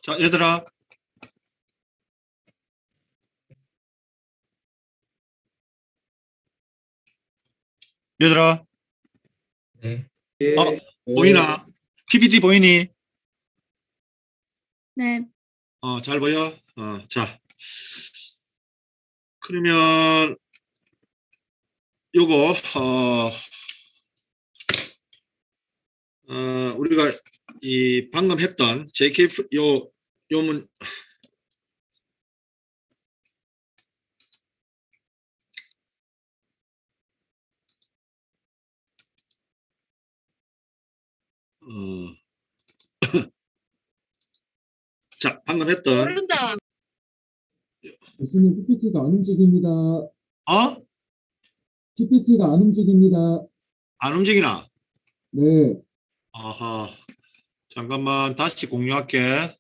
자, 얘들아. 얘들아. 네. 보이나? PPT 보이니? 네. 잘 보여? 자. 그러면 요거 우리가 이 방금 했던 JK 요문 자, 방금 했던 모른다. 교수님 PPT가 안 움직입니다. 어? PPT가 안 움직입니다. 안 움직이나? 네. 아하. 잠깐만 다시 공유할게.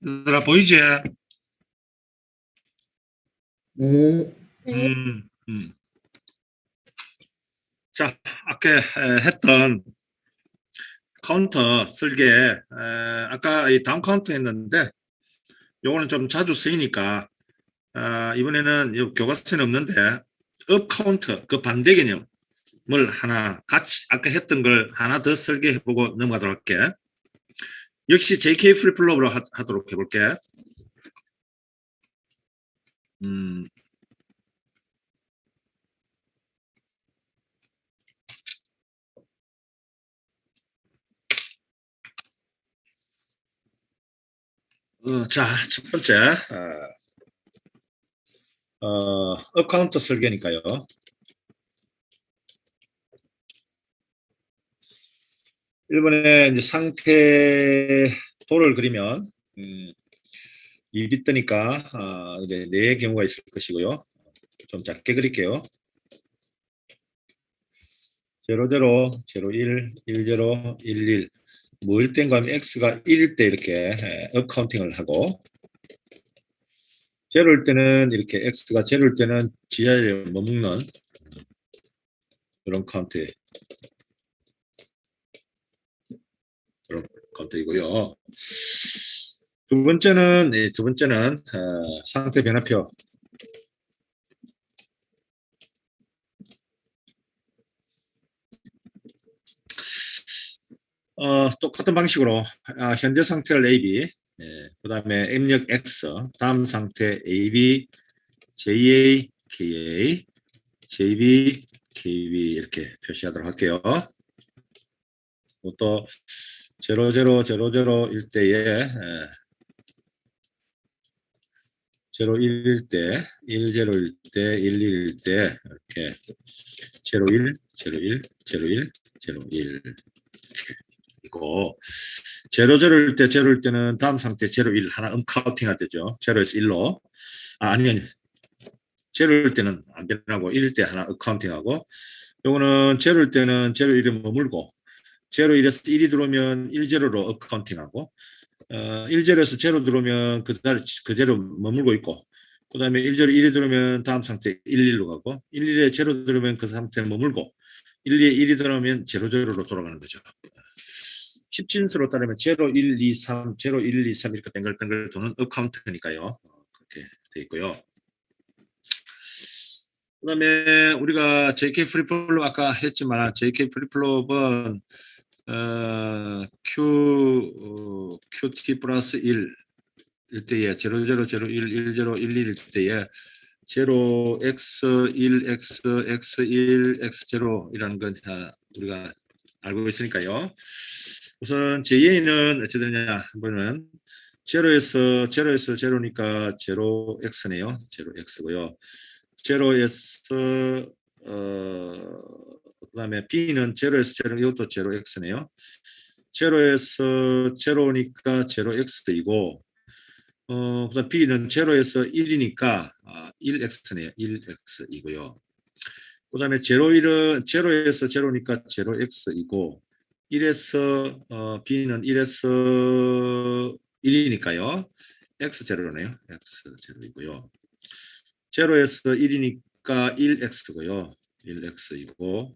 얘들아 보이지? 네. 음, 음. 자, 아까 했던 카운터 설계, 아까 이 다운 카운터 했는데, 요거는 좀 자주 쓰이니까, 이번에는 요 교과서에는 없는데, 업 카운터, 그 반대 개념을 하나, 같이, 아까 했던 걸 하나 더 설계해보고 넘어가도록 할게. 역시 JK 프리플롭으로 하도록 해볼게. 음, 자, 첫 번째, 업 카운터 설계니까요. 일본에 이제 상태도를 그리면, 2비 뜨니까, 이제 4 경우가 있을 것이고요. 좀 작게 그릴게요. 00, 01, 10, 11. 뭐일 땐가 하면 x가 1일 때 이렇게 업 카운팅을 하고, 제로일 때는 이렇게 x가 제로일 때는 지하에 머무는 그런 카운트, 그런 카운트이고요. 두 번째는 상태 변화표. 똑같은 방식으로 현재 상태를 AB, 그 다음에 입력 X, 다음 상태 AB, JA, KA, JB, KB 이렇게 표시하도록 할게요. 또 0000일 때에 01일 때, 10일 때, 11일 때 이렇게 01, 01, 01, 01 이고 00일 때, 0일 때는 다음 상태 01 하나 카운팅가 되죠. 0에서 1로. 아니. 0일 때는 안 변하고 1일 때 하나 카운팅하고, 요거는 0일 때는 01에 머물고 01에서 1이 들어오면 10로 카운팅하고, 10에서 0 들어오면 그대로 머물고 있고, 그 다음에 10, 1이 들어오면 다음 상태 11로 가고, 11에 0 들어오면 그 상태에 머물고, 12에 1이 들어오면 00로 돌아가는 거죠. 10진수로 따르면 0, 1, 2, 3, 0, 1, 2, 3 이렇게 뱅글뱅글 도는 업 카운트니까요. 그렇게 돼 있고요. 그 다음에 우리가 JK 프리플롭 아까 했지만, JK 프리플롭은 QT 플러스 1 일 때에 00, 01, 10, 11일 때에 0x, 1x, x1, x0 이라는 건 우리가 알고 있으니까요. 우선 JA는 어찌 되느냐 보면 0에서 0니까 0x네요. 0x고요. 0에서 그다음에 B는 0에서 0, 이것도 0x네요. 0에서 0니까 0x이고, 그다음 B는 0에서 1이니까 1x네요. 1x이고요. 그다음에 01은 0에서 0니까 0x이고, 1에서 B는 1에서 1이니까요. x0네요. x0이고요. 0에서 1이니까 1x고요. 1x이고,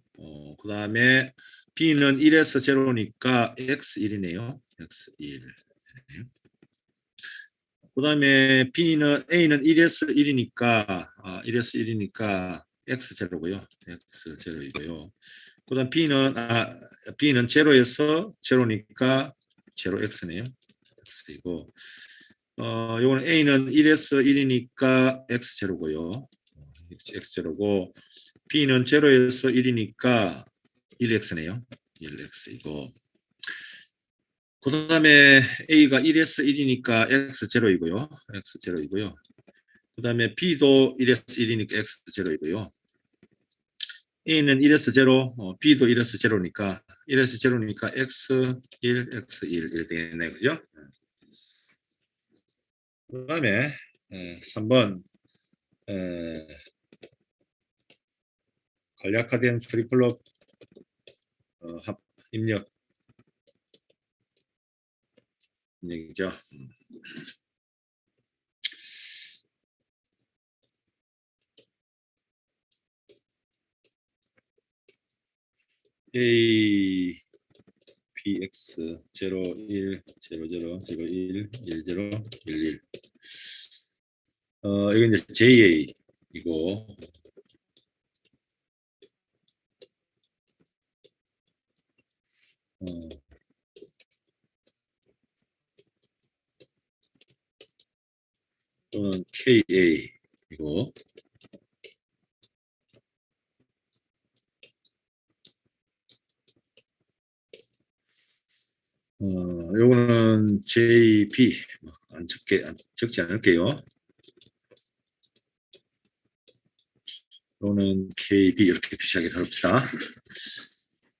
그 다음에 B는 1에서 0니까 x1이네요. x1. 그 다음에 A는 1에서 1이니까, 1에서 1이니까 x0고요. x0이고요. 그 다음 B는 0에서 0니까 0x네요. x이고, 요거는 A는 1에서 1이니까 x0고요. x0고, B는 0에서 1이니까 1x네요. 1x이고, 그 다음에 A가 1에서 1이니까 x0이고요. x0이고요. 그 다음에 B도 1에서 1이니까 x0이고요. A는 1에서 0, B도 1에서 0니까 1에서 0니까 x1, x1 이렇게 되겠네요. 그죠? 그 다음에 3번 간략화된 프리플롭 입력. 얘기죠. A bx 0 1 0 0 0 1 1 0 1 1 이건 이제 JA 이고 또는 KA 이고 요거는 JB 적지 않을게요. 요거는 KB 이렇게 표시하기로 합시다.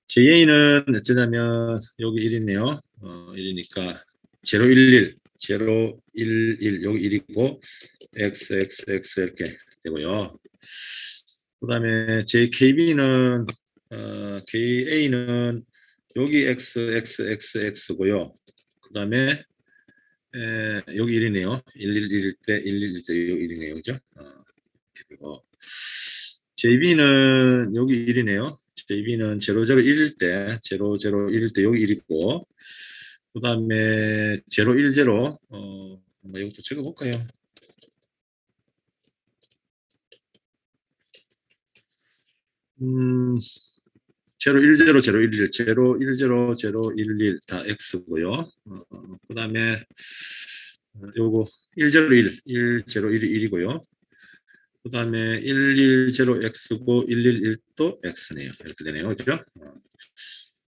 JA는 어쩌냐면 여기 1이네요. 1이니까 011 011 여기 1이고 XXX 이렇게 되고요. 그 다음에 JKB는 KA는 여기 XXXX고요. 그 다음에 여기 1이네요. 111일 때 111일 때 여기 1이네요. 그죠? 이렇게 되고 JB는 여기 1이네요. JB는 001일 때 001일 때 여기 1이고 그 다음에 010 이것도 적어볼까요? 음, 010, 011, 010, 011 다 X고요. 그 다음에 요거 101, 101이 1이고요. 그 다음에 110X고 111도 X네요. 이렇게 되네요. 그죠?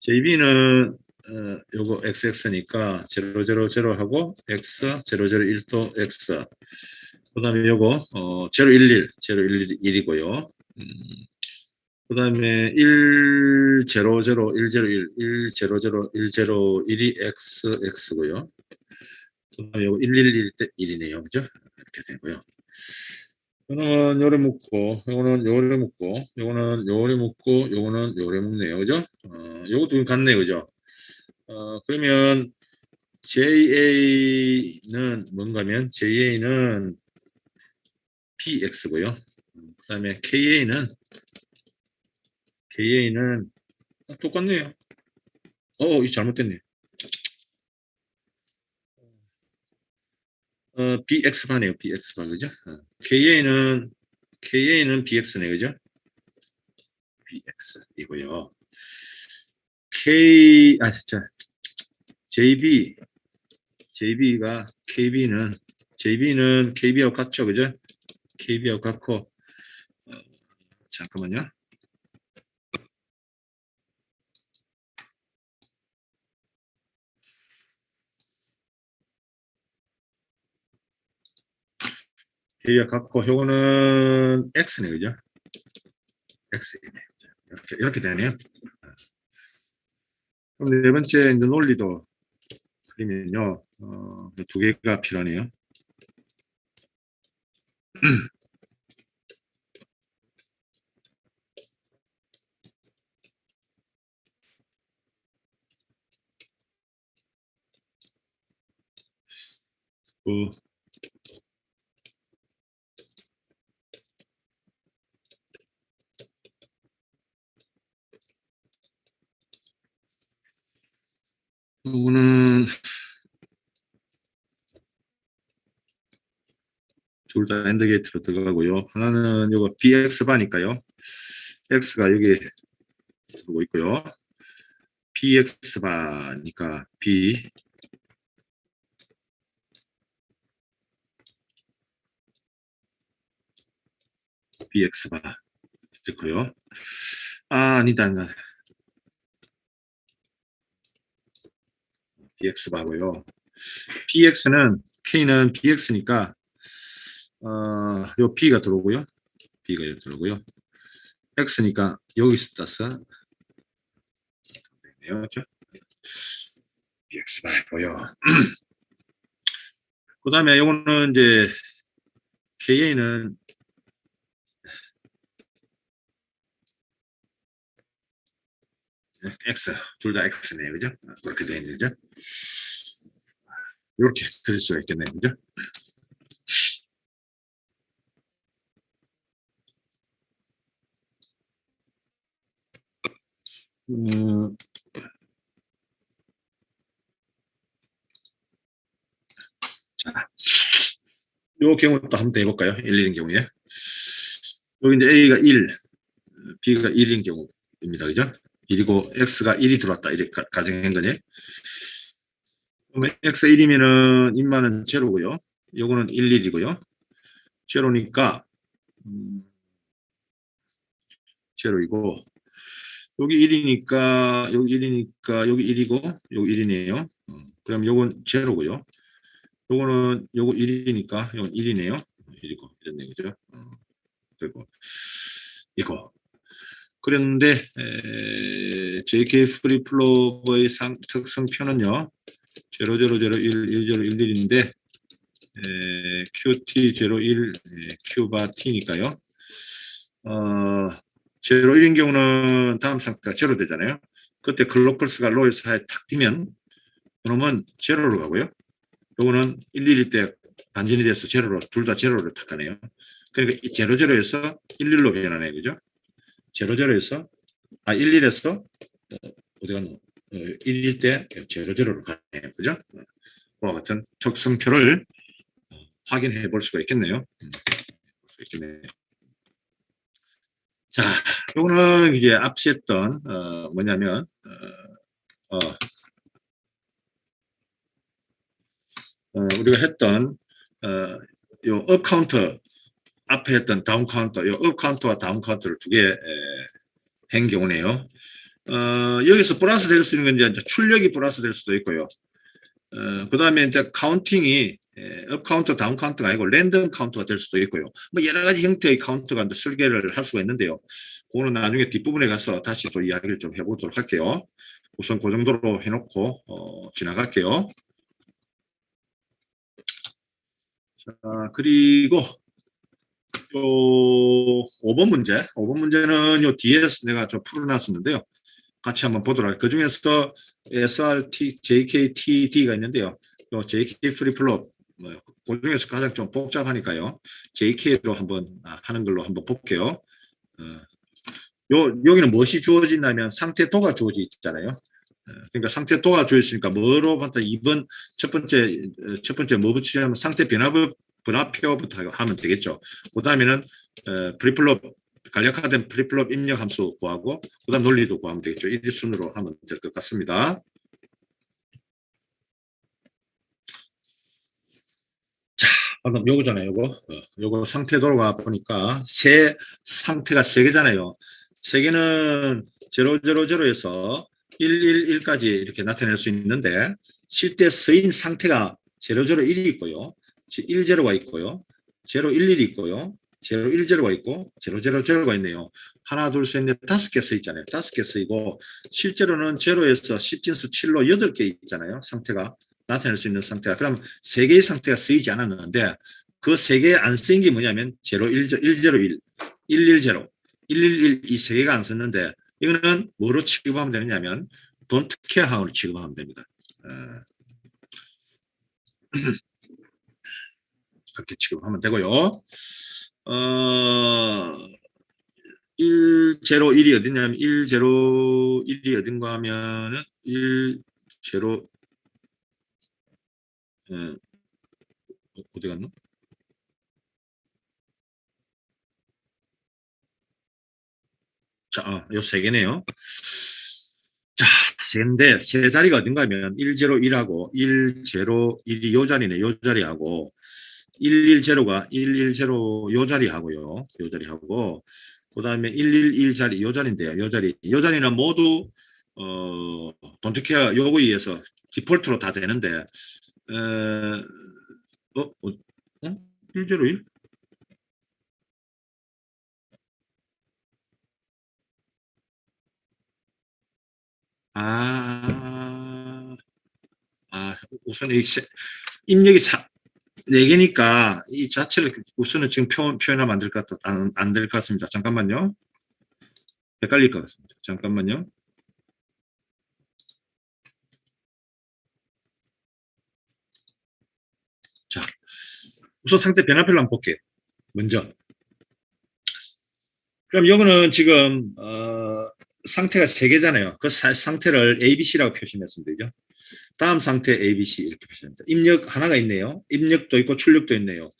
JB는 요거 XX니까 000하고 X, 001도 X. 그 다음에 요거 011, 1이고요. 그 다음에 100, 101, 100, 101이 XX고요. 그 다음에 요거 111 때 1이네요. 그죠? 이렇게 되고요. 요거는 요래 묶고, 요거는 요래 묶고, 요거는 요래 묶고, 요거는 요래 묶네요. 그죠? 요것도 같네요. 그죠? 그러면 JA는 뭔가면 JA는 PX고요. 그 다음에 KA는 똑같네요. 이 잘못됐네. BX바네요. BX바 그죠? KA는 BX네 그죠? BX이고요. 진짜 JB가 JB는 KB하고 같죠, 그죠? KB하고 같고 잠깐만요. KB하고 같고 요거는 X네 그죠? X이네. 이렇게 되네요. 그럼 네 번째 이제 논리도 그리면요, 두 개가 필요하네요. 그 요거는 둘 다 엔드 게이트로 들어가고요. 하나는 요거 BX바니까요. X가 여기 들어오고 있고요. BX바니까 BX바 됐고요. 아니다. BX바고요. K는 BX니까 요 B가 들어오고요. B가 여기 들어오고요. X니까 여기서 따서 그렇죠? BX바고요. 그 다음에 요거는 이제 KA는 X 둘 다 X네요, 그죠? 그렇게 되어 있는 거죠. 이렇게 그릴 수가 있겠네요. 그죠? 음, 자, 요 경우 또 한번 더 해볼까요? 1, 2인 경우에. 여기 이제 A가 1, B가 1인 경우입니다. 그죠? 1이고 X가 1이 들어왔다. 이렇게 가정한 거네. 그러면 X 1이면은 인마는 제로고요. 요거는 1, 1이고요. 제로니까 제로이고 여기 1이니까 여기 1이니까 여기 1이고 여기 1이네요. 그럼 요건 제로고요. 요거는 요거 1이니까 요건 1이네요. 1이고 이랬네 그죠? 그리고 이거 그랬는데 JK 프리플로버의 특성표는요. 00011011인데 QT01 Q바 T니까요. 01인 경우는 다음 상태가 제로 되잖아요. 그때 글로컬스가 로에 사이에 탁 뛰면 그러면 제로로 가고요. 요거는 111일 때 반전이 돼서 제로로 둘 다 제로로 탁 가네요. 그러니까 이 제로제로에서 11로 변하네요. 그죠? 제로제로에서 11에서 어디 갔노? 1일 때 제로제로로 가네요. 그죠? 그와 같은 특성표를 확인해 볼 수가 있겠네요. 자, 요거는 이제 앞서 했던 뭐냐면 우리가 했던 요 업 카운터 앞에 했던 다운 카운터, 요 업 카운터와 다운 카운터를 두 개 한 경우네요. 여기서 플러스 될 수 있는 건 이제 출력이 플러스 될 수도 있고요. 그 다음에 이제 카운팅이 업 카운터, 다운 카운터가 아니고 랜덤 카운터가 될 수도 있고요. 뭐 여러 가지 형태의 카운터가 이제 설계를 할 수가 있는데요. 그거는 나중에 뒷부분에 가서 다시 또 이야기를 좀 해보도록 할게요. 우선 그 정도로 해놓고 지나갈게요. 자, 그리고 요 5번 문제. 5번 문제는 요 뒤에서 내가 좀 풀어놨었는데요. 같이 한번 보도록 할게요. 그 중에서 SRT, JKTD가 있는데요. 요 JK 프리플롭, 그 중에서 가장 좀 복잡하니까요. JK로 한번 하는 걸로 한번 볼게요. 여기는 무엇이 주어진다면 상태도가 주어져 있잖아요. 그러니까 상태도가 주어 있으니까 뭐로 봤다 2번 첫 번째 뭐 붙이냐면 상태 변화표부터 하면 되겠죠. 그 다음에는 프리플롭 간략화된 프리플롭 입력 함수 구하고 그다음 논리도 구하면 되겠죠. 이 순으로 하면 될 것 같습니다. 자, 방금 요거잖아요. 요거 상태 돌아가 보니까 상태가 세 개잖아요. 세 개는 000에서 111까지 이렇게 나타낼 수 있는데 실제 쓰인 상태가 001이 있고요. 10가 있고요. 011이 있고요. 010가 있고 000가 있네요. 하나, 둘, 셋, 넷, 5개 써 있잖아요. 5개 쓰이고 실제로는 0에서 10진수 7로 8개 있잖아요. 상태가 나타낼 수 있는 상태가. 그럼 3개의 상태가 쓰이지 않았는데 그 3개 안 쓰인 게 뭐냐면 101, 110, 110, 111 이 3개가 안 썼는데 이거는 뭐로 취급하면 되느냐면 don't care 항으로 취급하면 됩니다. 그렇게 취급하면 되고요. 101이 어디냐면 101이 어딘가 하면은 10 어디 갔노? 자, 요 세 개네요. 자, 세 개인데 세 자리가 어딘가 하면 101하고 101이 요 자리네. 요 자리하고 110가 110 요 자리하고요. 요 자리하고 그다음에 111 자리 요 자리인데요. 요 자리는 모두 돈트케어 요거에 의해서 디폴트로 다 되는데 어? 101? 우선 이 입력이 4개니까 이 자체를 우선은 지금 표현하면 안 될 것 같습니다. 잠깐만요. 헷갈릴 것 같습니다. 잠깐만요. 우선 상태 변화표를 한번 볼게요. 먼저. 그럼 요거는 지금 상태가 3개잖아요. 그 상태를 ABC라고 표시했으면 되죠. 다음 상태 ABC 이렇게 표시합니다. 입력 하나가 있네요. 입력도 있고 출력도 있네요.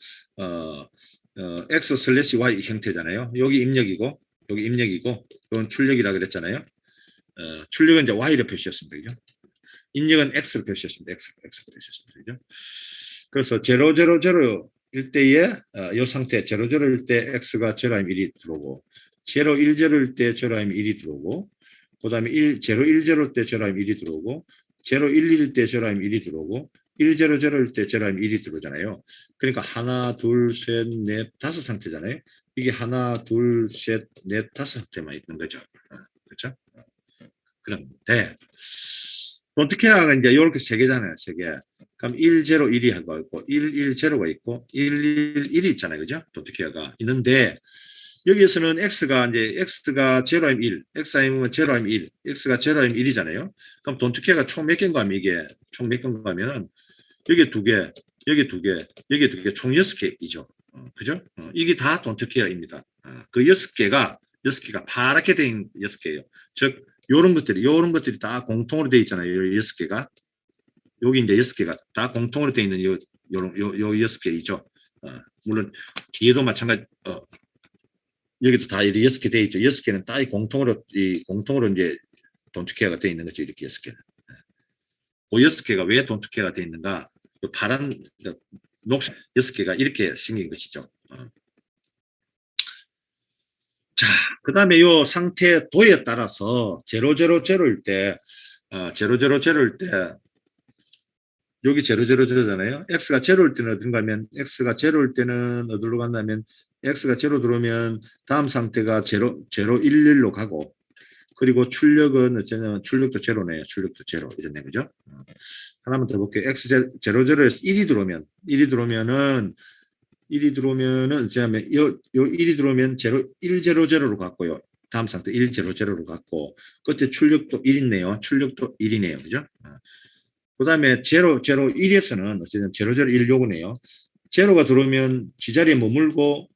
X/Y 형태잖아요. 여기 입력이고 여기 입력이고 이건 출력이라 그랬잖아요. 출력은 이제 Y를 표시했습니다. 그죠? 입력은 X를 표시했습니다. X를 표시했습니다. 그죠? 그래서 000일 때에 이 상태 001때 X가 0.1이 들어오고 010일 때 0.1이 들어오고 그 다음에 010일 때 0.1이 들어오고 011일 때 0.1이 들어오고 100일 때 0.1이 들어오잖아요. 그러니까 하나, 둘, 셋, 넷, 다섯 상태잖아요. 이게 하나, 둘, 셋, 넷, 다섯 상태만 있는 거죠. 그렇죠? 그런데 어떻게 하가 이제 이렇게 3개잖아요. 3개. 그럼 101이 하고 있고 110가 있고 111이 있잖아요. 그죠? 어떻게 하가 있는데 여기에서는 X가 0하면 1, X하면 0하면 1, X가 0하면 1이잖아요. 그럼 돈투케가 총 몇 개인가 하면 이게 총 몇 개인가 하면은 여기 2개, 여기 2개, 여기 2개, 총 6개이죠. 그죠? 이게 다 돈투케어입니다. 그 6개가 파랗게 된 6개예요. 즉, 요런 것들이 다 공통으로 되어 있잖아요. 요 6개가. 여기 이제 6개가 다 공통으로 되어 있는 요 6개이죠. 물론 뒤에도 마찬가지, 여기도 다 이렇게 6개 되어 있죠. 6개는 다 공통으로 이제 돈투케어가 되어 있는 거죠. 이렇게 6개는. 그 6개가 왜 돈투케어가 되어 있는가? 그 파란, 녹색 6개가 이렇게 생긴 것이죠. 자, 그 다음에 요 상태 도에 따라서 000일 때, 000일 때, 여기 000잖아요. X가 0일 때는 어딘가 하면, X가 0일 때는 어디로 간다면, X가 0 들어오면 다음 상태가 011로 가고, 그리고 출력은 어쩌냐면 출력도 0네요. 출력도 0. 이런 거죠. 하나만 더 볼게요. X 0에서 1이 들어오면은, 어쩌냐면, 요 1이 들어오면 100로 갔고요. 다음 상태 100로 갔고, 그때 출력도 1 있네요. 출력도 1이네요. 그죠? 그 다음에 001에서는 어쨌든 001 요거네요. 제로가 들어오면 지자리에 머물고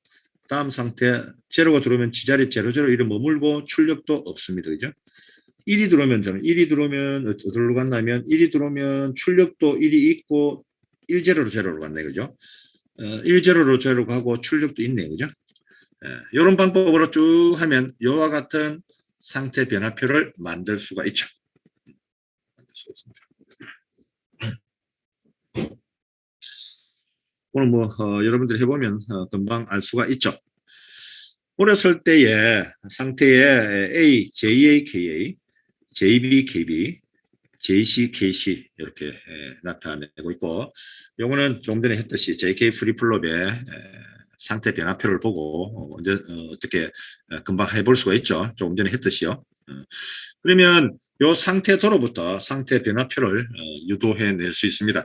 다음 상태 제로가 들어오면 지자리 001에 머물고 출력도 없습니다. 그죠? 1이 들어오면 어디로 갔냐면 1이 들어오면 출력도 1이 있고 100로 갔네. 그죠? 100로 가고 출력도 있네요. 그죠? 이런 방법으로 쭉 하면 이와 같은 상태 변화표를 만들 수가 있죠. 만들 수가 있습니다. 오늘 여러분들이 해보면 금방 알 수가 있죠. 어렸을 때의 상태에 A, JA, KA, JB, KB, JC, KC 이렇게 나타내고 있고, 요거는 조금 전에 했듯이 JK 프리플롭의 상태 변화표를 보고 어떻게 금방 해볼 수가 있죠. 조금 전에 했듯이요. 그러면 요 상태 도로부터 상태 변화표를 유도해낼 수 있습니다.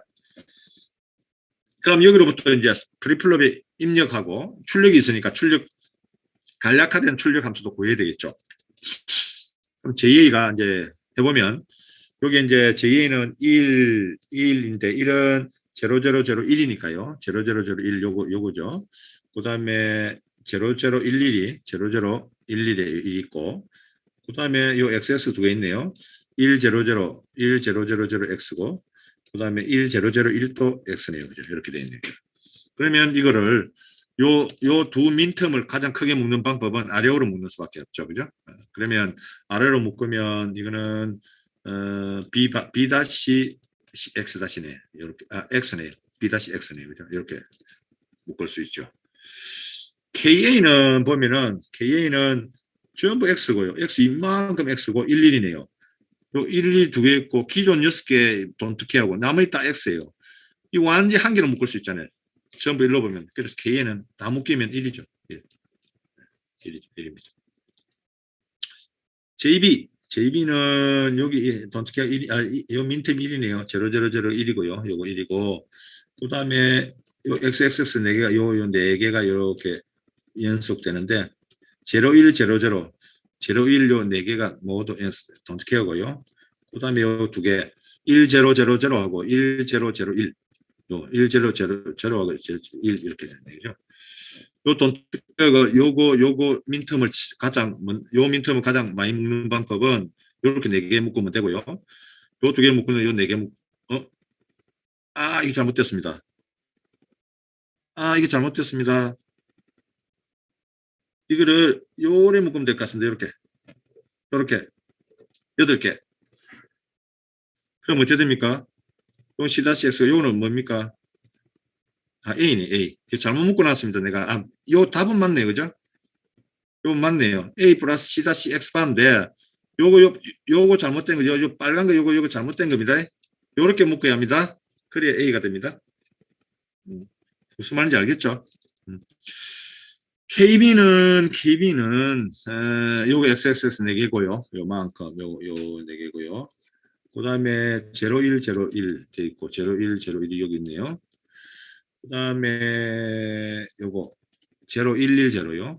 그럼 여기로부터 이제 프리플롭에 입력하고 출력이 있으니까 간략화된 출력 함수도 구해야 되겠죠. 그럼 JA가 이제 해보면 여기 이제 JA는 1인데 1은 0001이니까요. 0001 요거죠. 그 다음에 0011이 0011에 1 있고, 그 다음에 요 XX 두 개 있네요. 1000X고, 그 다음에 1001도 X네요. 그죠? 이렇게 되어 있네요. 그러면 이거를 요 두 민텀을 가장 크게 묶는 방법은 아래로 묶는 수밖에 없죠. 그죠? 그러면 아래로 묶으면 이거는 B-X-네. 이렇게 X네요. B-X네요. 그죠? 이렇게 묶을 수 있죠. KA는 보면은 KA는 전부 X고요. X 이만큼 X고 11이네요. 요 11이 두 개 있고 기존 6개 돈투케하고 나머지 다 X예요. 이 완전히 한 개로 묶을 수 있잖아요. 전부 1로 보면. 그래서 K에는 다 묶이면 1이죠. 1입니다. JB는 여기 돈투케가 1, 요 민텀 1이네요. 0001이고요. 요거 1이고. 그 다음에 요 XXX 4개가, 요 4개가 이렇게 연속되는데, 01, 00, 01, 요 4개가 모두 돈투케어고요. 그 다음에 요 2개, 1000하고 1001. 요 1, 0, 0, 0하고 1 이렇게 되는 거죠. 요 돈, 요거 민텀을 요 민텀을 가장 많이 묶는 방법은 요렇게 4개 묶으면 되고요. 요 2개 묶으면 요 4개 이게 잘못됐습니다. 이게 잘못됐습니다. 이거를 요래 묶으면 될 것 같습니다. 요렇게 8개. 그럼 어째 됩니까? 요 C-X, 요거는 뭡니까? A네, A. 잘못 묶어 놨습니다. 내가. 요 답은 맞네요. 그죠? 요 맞네요. A 플러스 C-X 바인데, 요거 잘못된 거죠. 요 빨간 거, 요거 잘못된 겁니다. 요렇게 묶어야 합니다. 그래야 A가 됩니다. 무슨 말인지 알겠죠? KB는, 요거 XXX 4개고요. 요만큼, 요 4개고요. 그 다음에 01, 01 돼 있고, 01, 01이 여기 있네요. 그 다음에 요거 0110요.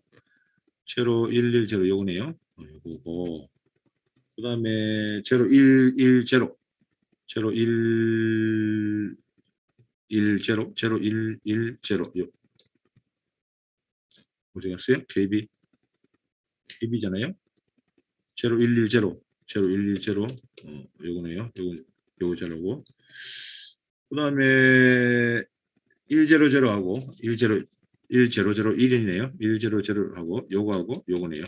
0110 요거네요. 요거고. 그 다음에 0110, 0110, 0110 어디 갔어요? KB잖아요. 0110, 0110 요거네요. 요거 자르고. 그 다음에 100하고 1001이네요. 100하고 요거하고 요거네요.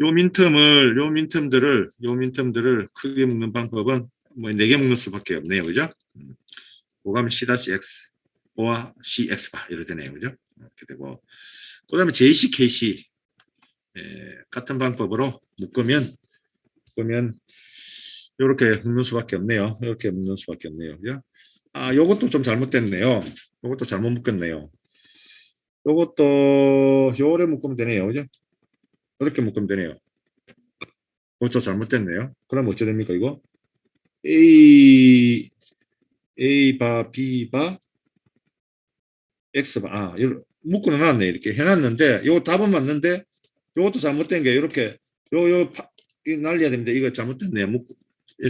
요 민텀들을 크게 묶는 방법은 뭐 4개 묶는 수밖에 없네요. 그죠? 그거면 C-X, O와 CX바 이렇게 되네요. 그죠? 이렇게 되고. 그 다음에 JC, KC 같은 방법으로 묶으면 이렇게 묶는 수밖에 없네요. 이렇게 묶는 수밖에 없네요. 그죠? 요것도 좀 잘못됐네요. 요것도 잘못 묶었네요. 요것도 요래 묶으면 되네요. 그죠? 이렇게 묶으면 되네요. 그것도 잘못됐네요. 그럼 어찌 됩니까, 이거? A바, B바, X바. 묶어 놨네. 이렇게 해놨는데, 요 답은 맞는데, 요것도 잘못된 게, 이렇게, 이 날려야 됩니다. 이거 잘못됐네요.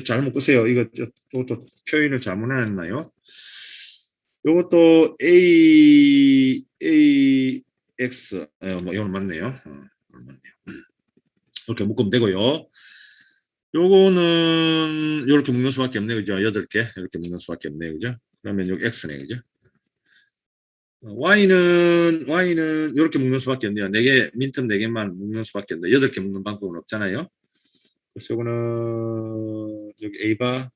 잘못 묶으세요. 요것도 표현을 잘못 해놨나요? 요것도 AX, 뭐, 이건 맞네요. 맞네요. 이렇게 묶으면 되고요. 요거는 이렇게 묶는 수밖에 없네요. 그죠? 8개 이렇게 묶는 수밖에 없네요. 그죠? 그러면 여기 X네. 그죠? Y는 이렇게 묶는 수밖에 없네요. 4개, 민텀 4개만 묶는 수밖에 없네요. 8개 묶는 방법은 없잖아요. 그래서 요거는 여기 A바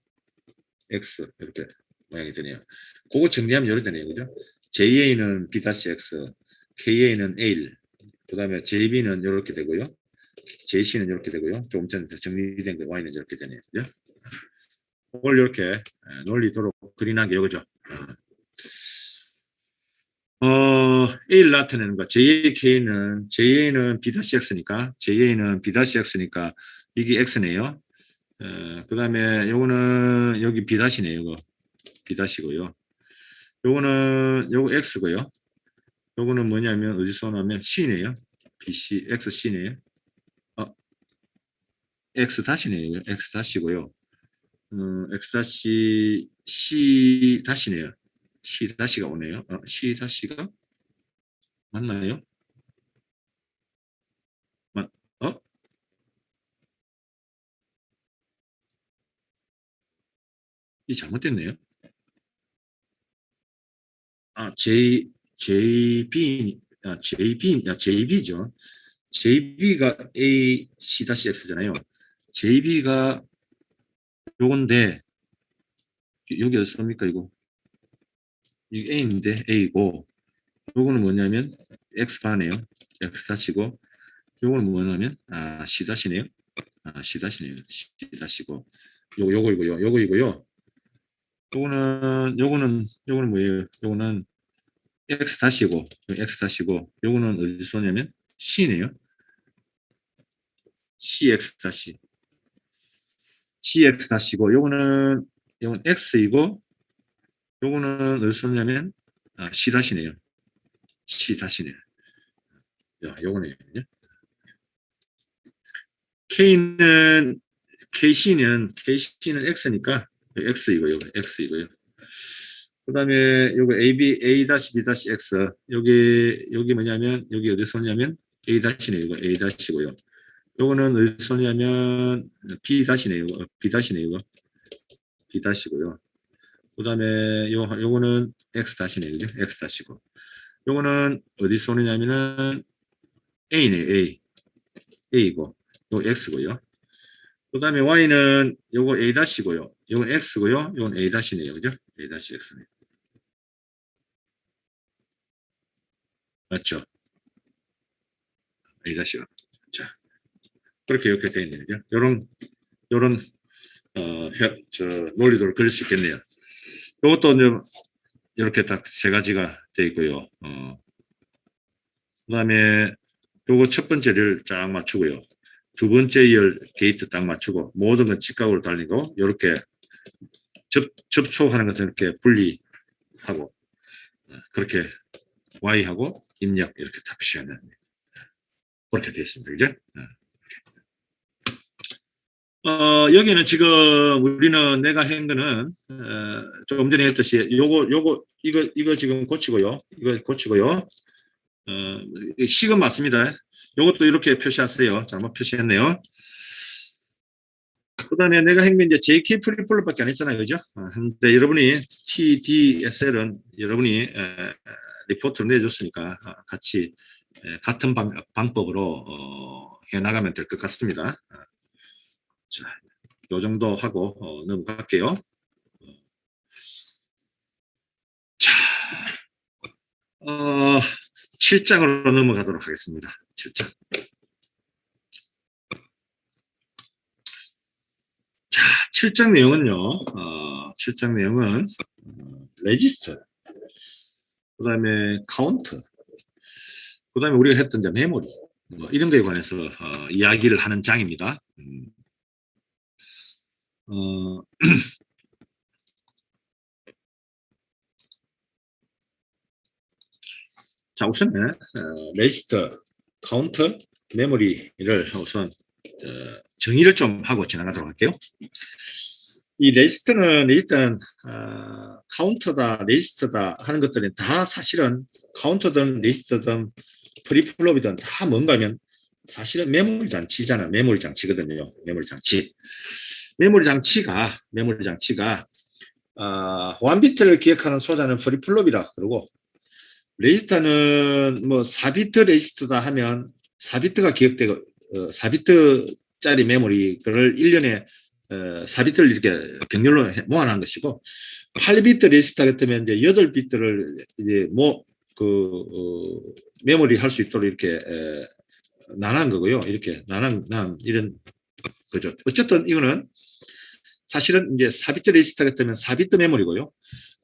X 이렇게 모양이 되네요. 그거 정리하면 이렇게 되네요. 그죠? JA는 B-X, KA는 A, 그 다음에 JB는 이렇게 되고요. JC는 이렇게 되고요. 조금 전에 정리된 거 Y는 이렇게 되네요. 그죠? 그걸 이렇게 논리도록 그린하게 이거죠. A를 나타내는 거. JA는 B-X니까 이게 X네요. 그 다음에 요거는 여기 B-네요. 이거 B-고요. 요거 X고요. 요거는 뭐냐면 어디서 나면 C네요. BC, XC네요. X-네요. X-고요. X-C, C-네요. C-가 오네요. C-가 맞나요? 이 잘못됐네요. JB죠. JB가 A, C-X잖아요. JB가 요건데, 여기 어디 씁니까, 이거? 이게 A인데, A고, 요거는 뭐냐면, X바네요. X-고, 요거는 뭐냐면, C-네요. C-네요. C-고, 요거이고요. 요거는 뭐예요? 요거는 X-고, 요거는 어디 쏘냐면, C네요. CX-. CX-고, 요거는 X이고, 요거는 어디 쏘냐면, C-네요. C-네요. 요거네요. KC는 X니까, X이고요. 그다음에 요거 A-B-X 여기 뭐냐면 여기 어디 쏘냐면 A-네 이거 A-고요. 요거는 어디 쏘냐면 B-네 이거 B-네 이거 B-고요. 그다음에 요거는 X-네 그죠? X-고. 요거는 어디 쏘느냐면은 A네 A고 요 X고요. 그다음에 Y는 요거 A-고요. 요건 X고요. 요건 A-네요. 그죠? A-X네. 맞죠? A-가. 자, 그렇게 이렇게 되어 있네요. 그죠? 요런 논리도를 그릴 수 있겠네요. 요것도 이제 이렇게 딱 세 가지가 되어 있고요. 그다음에 요거 첫 번째를 쫙 맞추고요. 두 번째 열 게이트 딱 맞추고 모든 건 직각으로 달리고 이렇게 접촉하는 것은 이렇게 분리하고 그렇게 Y하고 입력 이렇게 다 표시하는 그렇게 되어 있습니다. 그죠? 여기는 지금 우리는 내가 한 거는 조금 전에 했듯이 이거 지금 고치고요. 이거 고치고요. 식은 맞습니다. 요것도 이렇게 표시하세요. 잘못 표시했네요. 그 다음에 내가 한 게 이제 JK 프리플럽밖에 안 했잖아요. 그죠? 근데 여러분이 TDSL은 여러분이 리포트를 내줬으니까 같이 같은 방법으로 해나가면 될 것 같습니다. 자, 요 정도 하고 넘어갈게요. 자, 7장으로 넘어가도록 하겠습니다. 7장. 자, 7장 내용은요. 7장 내용은 레지스터, 그 다음에 카운트, 그 다음에 우리가 했던 이제 메모리, 이런 거에 관해서 이야기를 하는 장입니다. 자, 우선 레지스터, 카운터, 메모리를 우선 정의를 좀 하고 지나가도록 할게요. 이 레지스터는 카운터다, 레지스터다 하는 것들은 다 사실은 카운터든 레지스터든 프리플롭이든 다 뭔가 하면 사실은 메모리 장치잖아. 메모리 장치거든요. 메모리 장치. 메모리 장치가 1비트를 기억하는 소자는 프리플롭이라 그러고, 레지스터는 뭐 4비트 레지스터다 하면 4비트가 기억되고 4비트짜리 메모리를 1년에 4비트를 이렇게 병렬로 모아놓은 것이고, 8비트 레지스터 같으면 이제 8비트를 이제 메모리 할 수 있도록 이렇게 나눈 거고요. 이렇게 나눈 이런 거죠. 어쨌든 이거는 사실은 이제 4비트 레지스터 같으면 4비트 메모리고요.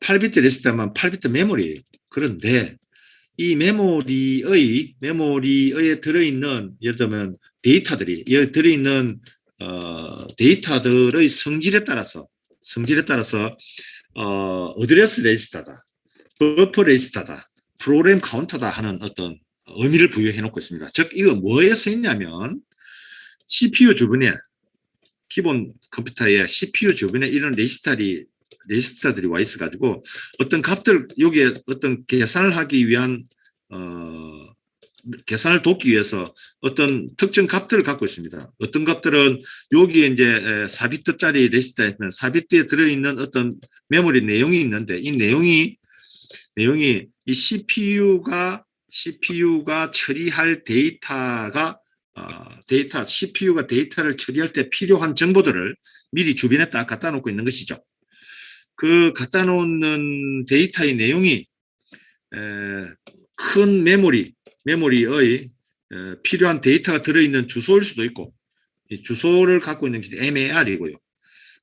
8비트 레지스터면 8비트 메모리. 그런데 이 메모리에 들어있는 예를 들면 데이터들이 여기 들어있는 데이터들의 성질에 따라서 어드레스 레지스터다, 버퍼 레지스터다, 프로그램 카운터다 하는 어떤 의미를 부여해 놓고 있습니다. 즉 이거 뭐에 쓰이냐면 CPU 주변에, 기본 컴퓨터에 CPU 주변에 이런 레지스터들이 와 있어 가지고 어떤 값들, 여기에 어떤 계산을 하기 위한 계산을 돕기 위해서 어떤 특정 값들을 갖고 있습니다. 어떤 값들은 여기에 이제 4비트짜리 레지스터에는 4비트에 들어있는 어떤 메모리 내용이 있는데, 이 내용이 이 CPU가 처리할 CPU가 데이터를 처리할 때 필요한 정보들을 미리 주변에 딱 갖다 놓고 있는 것이죠. 그 갖다 놓는 데이터의 내용이 큰 메모리의 필요한 데이터가 들어있는 주소일 수도 있고, 이 주소를 갖고 있는 게 MAR이고요.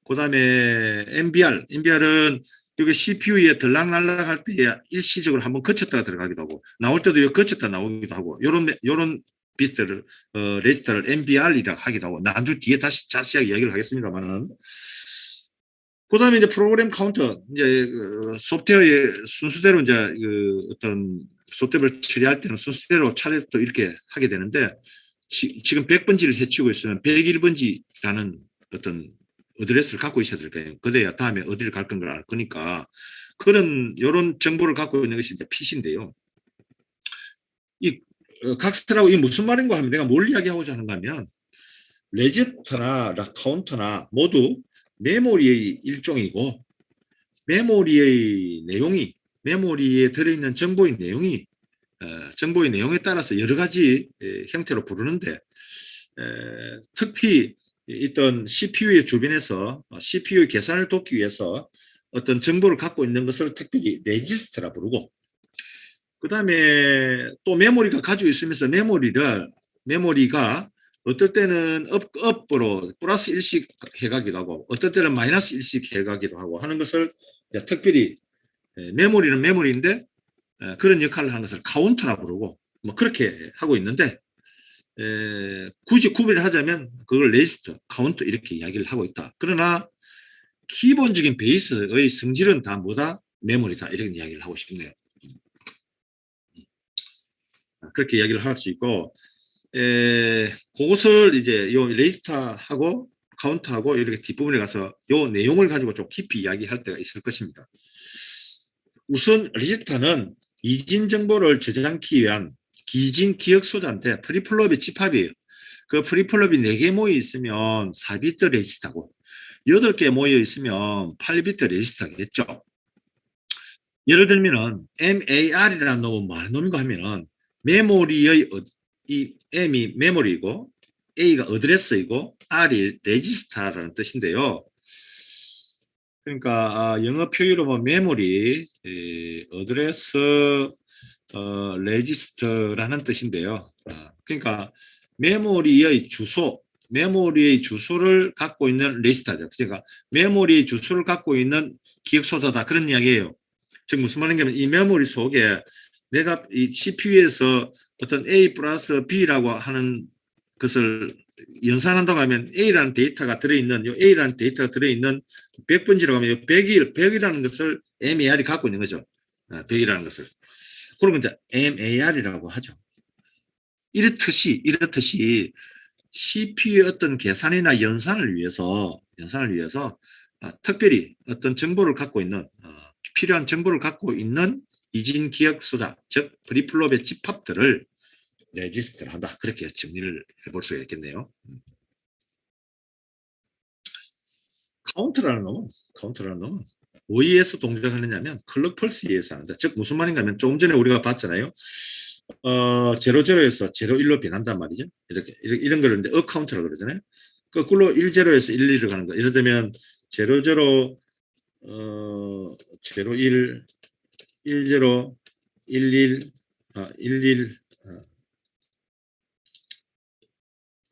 그 다음에 MBR은 여기 CPU에 들락날락할 때 일시적으로 한번 거쳤다가 들어가기도 하고, 나올 때도 여기 거쳤다 나오기도 하고, 요런 비트를 레지스터를 MBR이라고 하기도 하고, 나중에 뒤에 다시 자세하게 이야기를 하겠습니다만은, 그 다음에 이제 프로그램 카운터, 이제 소프트웨어의 순수대로 이제 어떤 소프트웨어를 처리할 때는 순수대로 차례 또 이렇게 하게 되는데, 지금 100번지를 해치우고 있으면 101번지라는 어떤 어드레스를 갖고 있어야 될 거예요. 그래야 다음에 어디를 갈 건 걸 알 거니까 이런 정보를 갖고 있는 것이 이제 PC인데요. 이 각스트라고 이게 무슨 말인가 하면 내가 뭘 이야기하고자 하는가 하면 레지스터나 카운터나 모두 메모리의 일종이고 메모리에 들어있는 정보의 내용이 정보의 내용에 따라서 여러 가지 형태로 부르는데 특히 있던 CPU의 주변에서 CPU 계산을 돕기 위해서 어떤 정보를 갖고 있는 것을 특별히 레지스터라 부르고 그 다음에 또 메모리가 가지고 있으면서 메모리가 어떨 때는 업으로 플러스 1씩 해가기도 하고 어떨 때는 마이너스 1씩 해가기도 하고 하는 것을 특별히 메모리는 메모리인데 그런 역할을 하는 것을 카운터라 부르고 뭐 그렇게 하고 있는데 굳이 구별을 하자면 그걸 레지스터, 카운터 이렇게 이야기를 하고 있다. 그러나 기본적인 베이스의 성질은 다 뭐다? 메모리다. 이렇게 이야기를 하고 싶네요. 그렇게 이야기를 할 수 있고 그것을 이제 요 레지스터하고 카운터하고 이렇게 뒷부분에 가서 요 내용을 가지고 좀 깊이 이야기할 때가 있을 것입니다. 우선 레지스터는 이진 정보를 저장하기 위한 기진 기억 소자인데 프리플롭의 집합이에요. 그 프리플롭이 4개 모여 있으면 4비트 레지스터고 8개 모여 있으면 8비트 레지스터겠죠. 예를 들면은 MAR이라는 놈은 뭐하는 놈인가 하면은 메모리의 이 M이 메모리이고 A가 어드레스이고 R이 레지스터라는 뜻인데요. 그러니까 영어 표기로 보면 메모리, 어드레스, 레지스터라는 뜻인데요. 그러니까 메모리의 주소를 갖고 있는 레지스터죠. 그러니까 메모리의 주소를 갖고 있는 기억소자다 그런 이야기예요. 즉 무슨 말인가 하면 이 메모리 속에 내가 이 CPU에서 어떤 A 플러스 B라고 하는 것을 연산한다고 하면 A라는 데이터가 들어있는 A라는 데이터가 들어있는 100번지라고 하면 100이라는 것을 MAR이 갖고 있는 거죠. 100이라는 것을. 그러면 이제 MAR이라고 하죠. 이렇듯이 CPU의 어떤 계산이나 연산을 위해서 특별히 어떤 정보를 갖고 있는 필요한 정보를 갖고 있는 이진 기억 소자, 즉 프리플롭의 집합들을 레지스터를 한다. 그렇게 정리를 해볼 수가 있겠네요. 카운트라는 놈은 뭐에서 동작하느냐면 클럭 펄스에 의해서 하는데 즉 무슨 말인가 하면 조금 전에 우리가 봤잖아요. 00에서 01로 변한단 말이죠. 이런 거를 이제 카운트라고 그러잖아요. 거꾸로 10에서 11로 가는 거. 예를 들면 00 01 10 11 11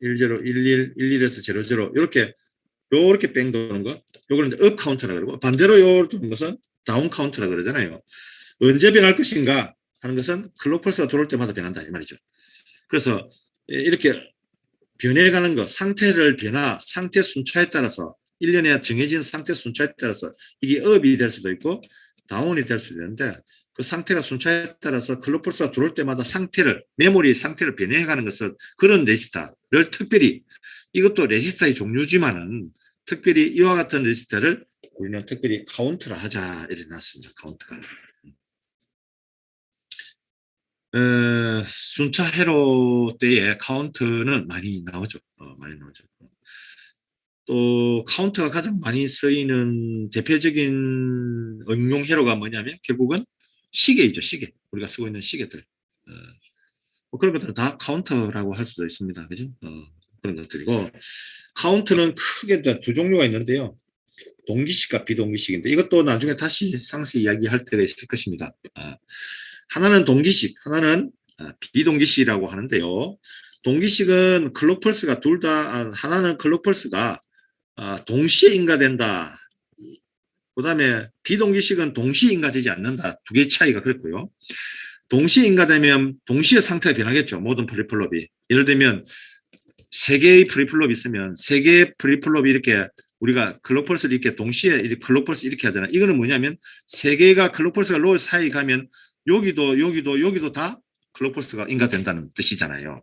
10 11 11에서 00 요렇게 뺑 도는 거 요거는 이제 업 카운트라 그러고 반대로 요 도는 것은 다운 카운트라 그러잖아요. 언제 변할 것인가 하는 것은 클럭 펄스가 들어올 때마다 변한다 이 말이죠. 그래서 이렇게 변해가는 거 상태 순차에 따라서 1년에 정해진 상태 순차에 따라서 이게 업이 될 수도 있고 다운이 될 수도 있는데 그 상태가 순차에 따라서 클럭 펄스가 들어올 때마다 메모리의 상태를 변해가는 것을 그런 레지스터를 특별히 이것도 레지스터의 종류지만은 특별히 이와 같은 레지스터를 우리는 특별히 카운트라 하자 이래 놨습니다. 카운트가. 순차 회로 때에 카운트는 많이 나오죠. 또 카운트가 가장 많이 쓰이는 대표적인 응용 회로가 뭐냐면 결국은 시계이죠. 시계. 우리가 쓰고 있는 시계들. 뭐 그런 것들은 다 카운터라고 할 수도 있습니다. 그죠? 그런 것들이고 카운트는 크게 두 종류가 있는데요. 동기식과 비동기식인데 이것도 나중에 다시 상세히 이야기할 때가 있을 것입니다. 하나는 동기식, 하나는 비동기식이라고 하는데요. 동기식은 클럭 펄스가 하나는 클럭 펄스가 동시에 인가된다. 그 다음에 비동기식은 동시에 인가되지 않는다. 두 개의 차이가 그렇고요. 동시에 인가되면 동시에 상태가 변하겠죠. 모든 프리플롭이. 예를 들면 3개의 프리플롭이 있으면 3개의 프리플롭이 이렇게 우리가 클럭 펄스를 이렇게 동시에 클럭 펄스 이렇게 하잖아요. 이거는 뭐냐면 3개가 클럭 펄스가 로우 사이에 가면 여기도 다 클럭 펄스가 인가된다는 뜻이잖아요.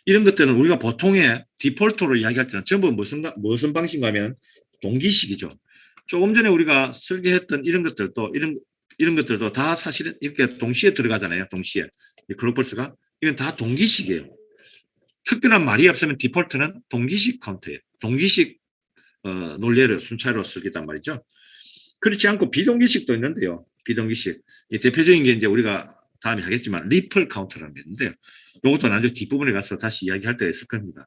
이런 것들은 우리가 보통의 디폴트로 이야기할 때는 전부 무슨 방식인가 하면 동기식이죠. 조금 전에 우리가 설계했던 이런 것들도 이런 이런 것들도 다 사실은 이렇게 동시에 들어가잖아요. 동시에. 이 글로벌스가 이건 다 동기식이에요. 특별한 말이 없으면 디폴트는 동기식 카운트예요. 동기식 논리를 순차로 쓰겠단 말이죠. 그렇지 않고 비동기식도 있는데요. 비동기식. 이 대표적인 게 이제 우리가 다음에 하겠지만 리플 카운트라는 게 있는데요. 이것도 나중에 뒷부분에 가서 다시 이야기할 때가 있을 겁니다.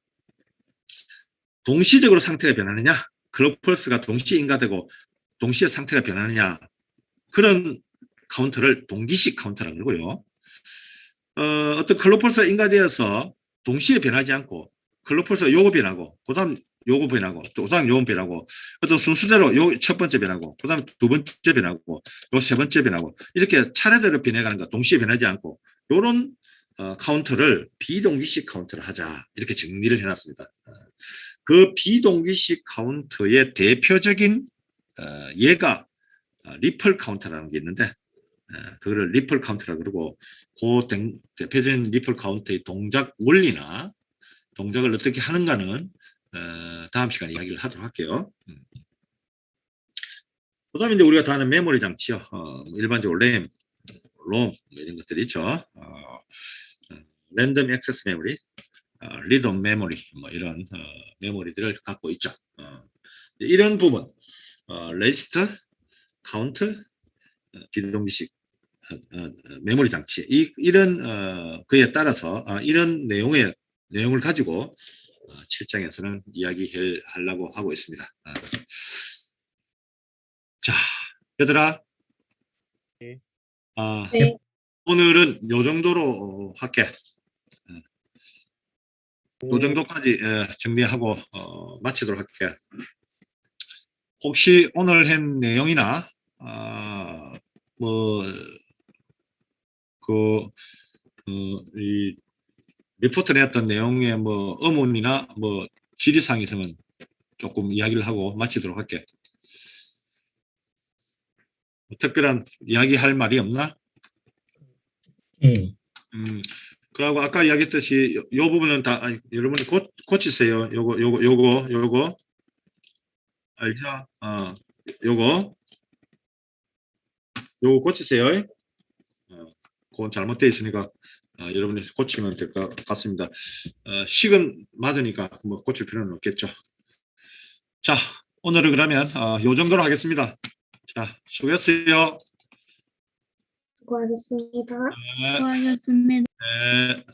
동시적으로 상태가 변하느냐, 글로벌스가 동시에 인가되고 동시에 상태가 변하느냐, 그런 카운터를 동기식 카운터라고 그러고요. 어떤 글로벌스가 인가되어서 동시에 변하지 않고 글로벌스가 요거 변하고 그다음 요거 변하고 또 그다음 요거 변하고 어떤 순서대로 요 첫 번째 변하고 그다음 두 번째 변하고 요 세 번째 변하고 이렇게 차례대로 변해가는 거 동시에 변하지 않고 요런 카운터를 비동기식 카운터를 하자 이렇게 정리를 해놨습니다. 그 비동기식 카운터의 대표적인 예가 리플 카운터라는 게 있는데 그거를 리플 카운터라고 그러고 그 대표적인 리플 카운터의 동작 원리나 동작을 어떻게 하는가는 다음 시간에 이야기를 하도록 할게요. 그 다음에 이제 우리가 다 아는 메모리 장치요. 일반적으로 램, 롬 이런 것들이 있죠. 랜덤 액세스 메모리, 리덤 메모리 뭐 이런 메모리들을 갖고 있죠. 이런 부분 레지스터, 카운트, 비동기식 메모리 장치 이런 그에 따라서 이런 내용을 가지고 7장에서는 이야기하려고 하고 있습니다. 자, 얘들아, 네. 오늘은 요 정도로 할게. 요 정도까지 정리하고 마치도록 할게. 혹시 오늘 한 내용이나 이 리포트 냈던 내용에 뭐 의문이나 뭐 질의사항이 있으면 조금 이야기를 하고 마치도록 할게. 특별한 이야기할 말이 없나? 예. 그리고 아까 이야기했듯이 요 부분은 다 여러분이 고치세요. 요거 알죠? 요거 고치세요. 그건 잘못되어 있으니까 여러분이 고치면 될 것 같습니다. 식은 맞으니까 뭐 고칠 필요는 없겠죠. 자, 오늘은 그러면 요 정도로 하겠습니다. 자, 수고했어요. 수고하셨습니다. 네. 수고하셨습니다. 네.